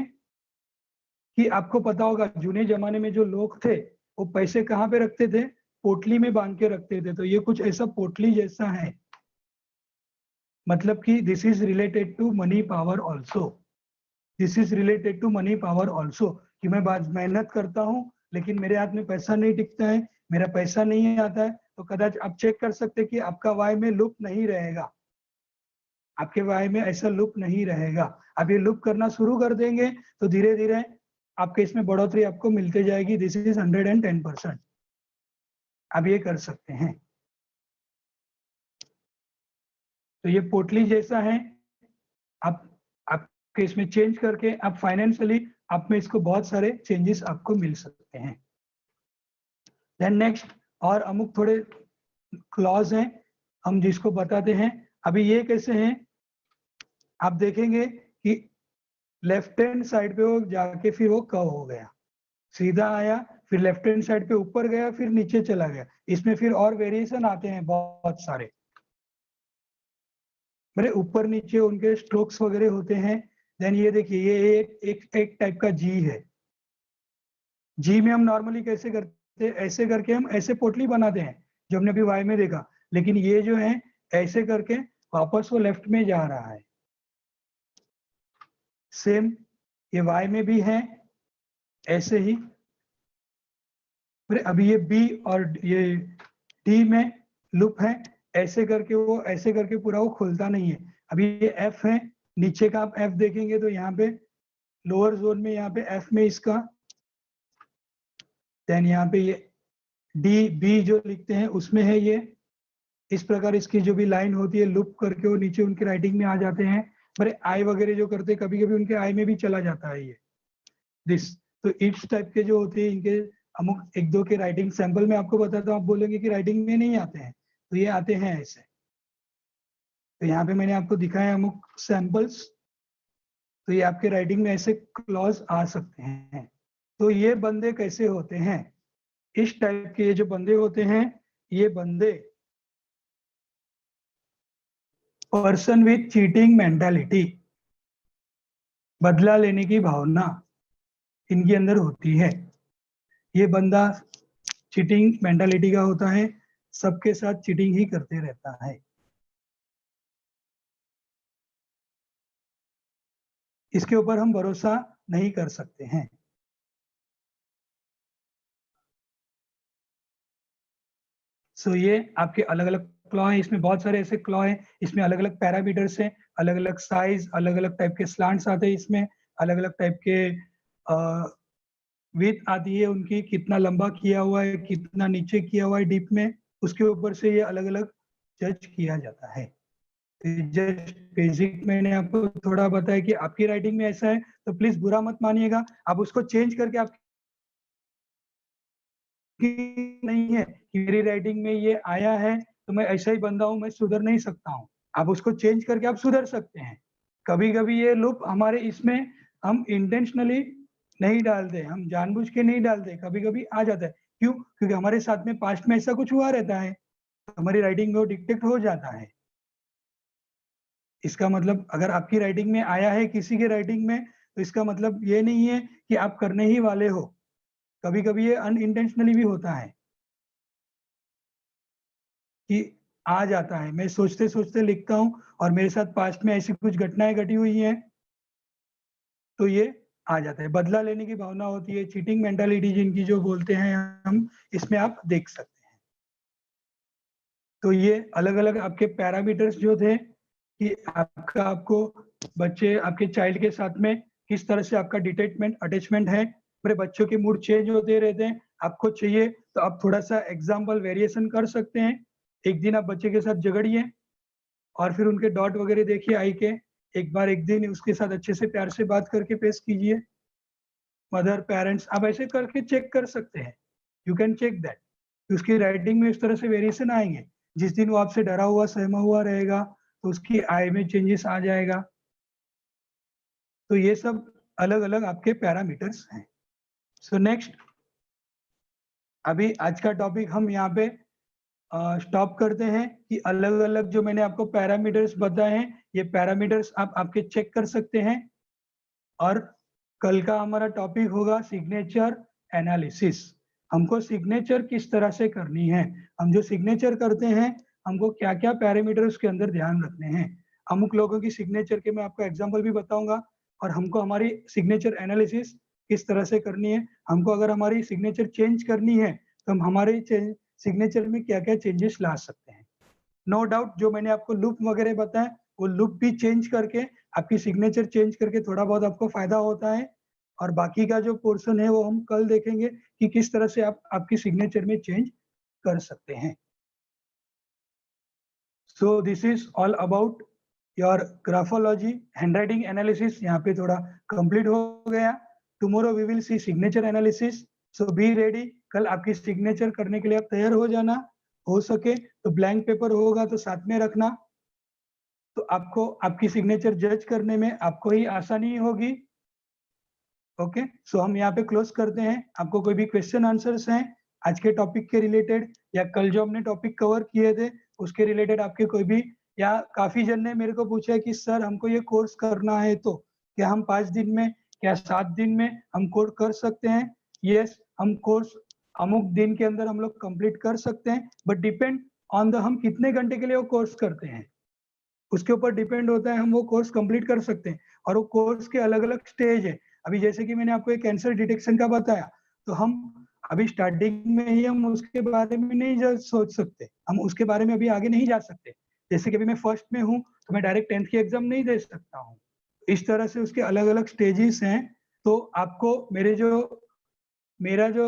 कि आपको पता होगा जूने जमाने में जो लोग थे वो पैसे कहाँ पे रखते थे, पोटली में बांध के रखते थे। तो ये कुछ ऐसा पोटली जैसा है, मतलब कि this is related to money power also. This is related to money power also कि मैं बाद मेहनत करता हूँ लेकिन मेरे हाथ में पैसा नहीं टिकता है, मेरा पैसा नहीं आता है। तो कदाच आप चेक कर सकते हैं कि आपका वाई में लूप नहीं रहेगा, आपके वाई में ऐसा लूप नहीं रहेगा। आप ये लूप करना शुरू कर देंगे तो धीरे धीरे आपके इसमें बढ़ोतरी आपको मिलते जाएगी। This is 110%। आप ये कर सकते हैं। तो ये पोटली जैसा है, आपके इसमें चेंज करके आप फाइनेंशियली आप में इसको बहुत सारे चेंजेस आपको मिल सकते हैं। देन नेक्स्ट और अमुक थोड़े क्लॉज हैं हम जिसको बताते हैं। अभी ये कैसे हैं, आप देखेंगे कि लेफ्ट हैंड साइड पे वो जाके फिर वो कर्व हो गया, सीधा आया, फिर लेफ्ट हैंड साइड पे ऊपर गया, फिर नीचे चला गया। इसमें फिर और वेरिएशन आते हैं बहुत सारे, मेरे ऊपर नीचे उनके स्ट्रोक्स वगैरह होते हैं। देन ये देखिए ये एक टाइप का जी है। जी में हम नॉर्मली कैसे करते हैं, ऐसे करके हम ऐसे पोटली बनाते हैं जो हमने अभी वाई में देखा, लेकिन ये जो है ऐसे करके वापस वो लेफ्ट में जा रहा है। सेम ये वाई में भी है ऐसे ही। अभी ये बी और ये डी में लूप है, ऐसे करके वो ऐसे करके पूरा वो खुलता नहीं है। अभी ये एफ है, नीचे का आप एफ देखेंगे तो यहाँ पे लोअर जोन में यहाँ पे एफ में इसका, देन यहाँ पे ये डी बी जो लिखते हैं उसमें है ये। इस प्रकार इसकी जो भी लाइन होती है लूप करके वो नीचे उनके राइटिंग में आ जाते हैं। बड़े आई वगैरह जो करते हैं कभी कभी उनके आई में भी चला जाता है ये दिस। तो इस टाइप के जो होते हैं इनके अमुक एक दो के राइटिंग सैंपल में आपको बताता हूँ, आप बोलेंगे कि राइटिंग में नहीं आते हैं, तो ये आते हैं ऐसे। तो यहाँ पे मैंने आपको दिखाया अमुक सैंपल्स, तो ये आपके राइटिंग में ऐसे क्लॉज आ सकते हैं। तो ये बंदे कैसे होते हैं, इस टाइप के ये जो बंदे होते हैं, ये बंदे पर्सन विथ चीटिंग मेंटालिटी, बदला लेने की भावना इनके अंदर होती है। ये बंदा चीटिंग मेंटालिटी का होता है, सबके साथ चीटिंग ही करते रहता है। इसके ऊपर हम भरोसा नहीं कर सकते हैं। सो ये आपके अलग-अलग क्लॉ हैं, इसमें बहुत सारे ऐसे क्लॉ हैं, इसमें अलग-अलग पैरामीटर्स हैं, अलग-अलग साइज़, अलग-अलग टाइप के स्लांट्स आते हैं इसमें, अलग-अलग टाइप के विड्थ आती है उनकी, कितना लंबा किया हुआ है, कितना नीचे किया हुआ है डीप में, उसके ऊपर से ये अलग-अलग जज किया जाता है। जस्ट बेसिक मैंने आपको थोड़ा बताया कि आपकी राइटिंग में ऐसा है, तो प्लीज़ बुरा मत मानिएगा, आप उसको चेंज करके आपकी नहीं है कि मेरी राइटिंग में ये आया है, तो मैं ऐसा ही बंदा हूँ, मैं सुधर नहीं सकता हूँ। आप उसको चेंज करके आप सुधर सकते हैं। कभी-कभी ये लूप हमारे इसमें हम इंटेंशनली नहीं डालते, हम जानबूझ के नहीं डालते, कभी-कभी आ जाता है। क्यों? क्योंकि हमारे साथ में पास्ट में ऐसा कुछ हुआ रहता है, हमारी राइटिंग में वो डिटेक्ट हो जाता है। इसका मतलब अगर आपकी राइटिंग में आया है किसी की राइटिंग में, तो इसका मतलब ये नहीं है कि आप करने ही वाले हो। कभी-कभी ये अनइंटेंशनली भी होता है कि आ जाता है। मैं सोचते-सोचते लिखता हूँ और मेरे साथ पास्ट में ऐसी कुछ घटनाएँ घटी हुई हैं, तो ये आ जाता है। बदला लेने की भावना होती है, चीटिंग मेंटालिटी जिनकी जो बोलते हैं हम, इसमें आप देख सकते हैं। तो ये अलग-अलग आपके पैरामीटर्स जो थे कि आपको बच्चे आपके चाइल्ड के साथ में किस तरह से आपका डिटैचमेंट अटैचमेंट है। मेरे बच्चों के मूड चेंज होते रहते हैं, आपको चाहिए तो आप थोड़ा-सा एग्ज़ाम्पल वेरिएशन कर सकते हैं। एक दिन आप बच्चे के साथ झगड़िए और फिर उनके डॉट वगैरह देखिए आई के, एक दिन उसके साथ अच्छे से प्यार से बात करके पेश कीजिए। मदर, पेरेंट्स आप ऐसे करके चेक कर सकते हैं। You can check that. उसकी राइटिंग में इस तरह से वेरिएशन आएँगे। जिस दिन वो आपसे डरा हुआ, सहमा हुआ रहेगा, तो उसकी आई में चेंजेस आ जाएगा। तो ये सब अलग-अलग आपके पैरामीटर्स हैं। सो नेक्स्ट अभी आज का टॉपिक हम यहाँ पे स्टॉप करते हैं कि अलग-अलग जो मैंने आपको पैरामीटर्स बताए हैं, ये पैरामीटर्स आप आपके चेक कर सकते हैं और कल का हमारा टॉपिक होगा सिग्नेचर एनालिसिस। हमको सिग्नेचर किस तरह से करनी है? हम जो सिग्नेचर करते हैं, हमको क्या-क्या पैरामीटर उसके अंदर ध्यान रखने हैं। अमुक लोगों की सिग्नेचर के मैं आपको एग्ज़ाम्पल भी बताऊँगा और हमको हमारी सिग्नेचर एनालिसिस किस तरह से करनी है। हमको अगर हमारी सिग्नेचर चेंज करनी है, तो हम हमारे सिग्नेचर में क्या-क्या चेंजेस ला सकते हैं। नो डाउट जो मैंने आपको लूप वगैरह बताया, वो लूप भी चेंज करके आपकी सिग्नेचर चेंज करके थोड़ा बहुत आपको फ़ायदा होता है और बाकी का जो पोर्शन है वो हम कल देखेंगे कि किस तरह से आप आपकी सिग्नेचर में चेंज कर सकते हैं। So this is all about your graphology handwriting analysis यहाँ पे थोड़ा कंप्लीट हो गया। Tomorrow we will see signature analysis. So be ready कल आपकी सिग्नेचर करने के लिए आप तैयार हो जाना। हो सके तो ब्लैंक पेपर होगा तो साथ में रखना। तो आपको आपकी सिग्नेचर जज करने में आपको ही आसानी होगी। ओके, सो हम यहाँ पे क्लोज़ करते हैं। आपको कोई भी क्वेश्चन आंसर्स हैं आज के टॉपिक के रिलेटेड या कल जो हमने टॉपिक कवर किए थे, उसके रिलेटेड आपके कोई भी या काफ़ी जन ने मेरे को पूछा है कि सर हमको ये कोर्स करना है तो, क्या हम 5 दिन में, क्या 7 दिन में हम कोर्स कर सकते हैं? यस, हम कोर्स अमुक दिन के अंदर हम लोग कंप्लीट कर सकते हैं, बट डिपेंड ऑन द हम कितने घंटे के लिए वो कोर्स करते हैं। उसके ऊपर डिपेंड होता है हम वो कोर्स कंप्लीट कर सकते हैं और वो कोर्स के अलग-अलग स्टेज है। अभी जैसे कि मैंने आपको एक कैंसर डिटेक्शन का बताया, तो हम अभी स्टार्टिंग में ही हम उसके बारे में नहीं सोच सकते। हम उसके बारे में अभी आगे नहीं जा सकते। जैसे कि अभी मैं फर्स्ट में हूँ, तो मैं डायरेक्ट 10th की एग्ज़ाम नहीं दे सकता हूँ। इस तरह से उसके अलग-अलग स्टेजेस हैं, तो आपको मेरा जो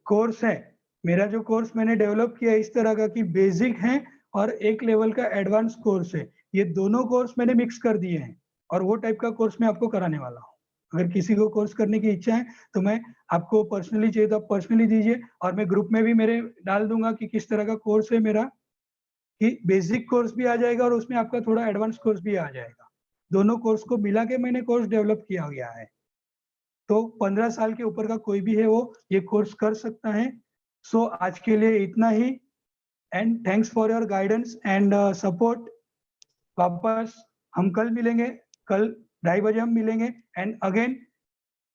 कोर्स है, मेरा जो कोर्स मैंने डेवलप किया है इस तरह का कि बेसिक है और एक लेवल का एडवांस कोर्स है। ये दोनों कोर्स मैंने मिक्स कर दिए हैं और वो टाइप का कोर्स मैं आपको कराने वाला हूँ। अगर किसी को कोर्स करने की इच्छा है, तो मैं आपको पर्सनली चाहिए तो आप पर्सनली दीजिए और मैं ग्रुप में भी मेरे डाल दूँगा कि किस तरह का कोर्स है मेरा, कि बेसिक कोर्स भी आ जाएगा और उसमें आपका थोड़ा एडवांस कोर्स भी आ जाएगा। दोनों कोर्स को मिला के मैंने कोर्स डेवलप किया गया है। तो 15 साल के ऊपर का कोई भी है वो ये कोर्स कर सकता है। सो आज के लिए इतना ही and thanks for your guidance and support. वापस हम कल मिलेंगे, कल 2:30 बजे हम मिलेंगे and again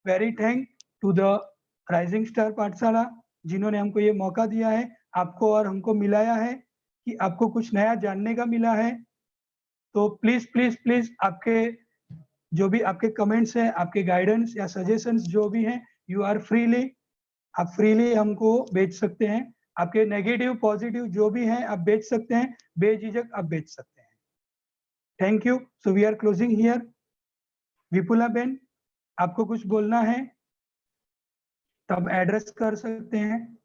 very thank to the rising star Pathshala जिन्होंने हमको ये मौका दिया है, आपको और हमको मिलाया है कि आपको कुछ नया जानने का मिला है। तो प्लीज़, प्लीज़, प्लीज़ आपके जो भी आपके कमेंट्स हैं, आपके गाइडेंस या सजेशंस जो भी हैं, यू आर फ्रीली आप फ्रीली हमको भेज सकते हैं। आपके नेगेटिव, पॉजिटिव जो भी हैं आप भेज सकते हैं, बेझिझक आप भेज सकते हैं। Thank you. So we are closing here. Vipula ben, आपको कुछ बोलना है? तो आप एड्रेस कर सकते हैं।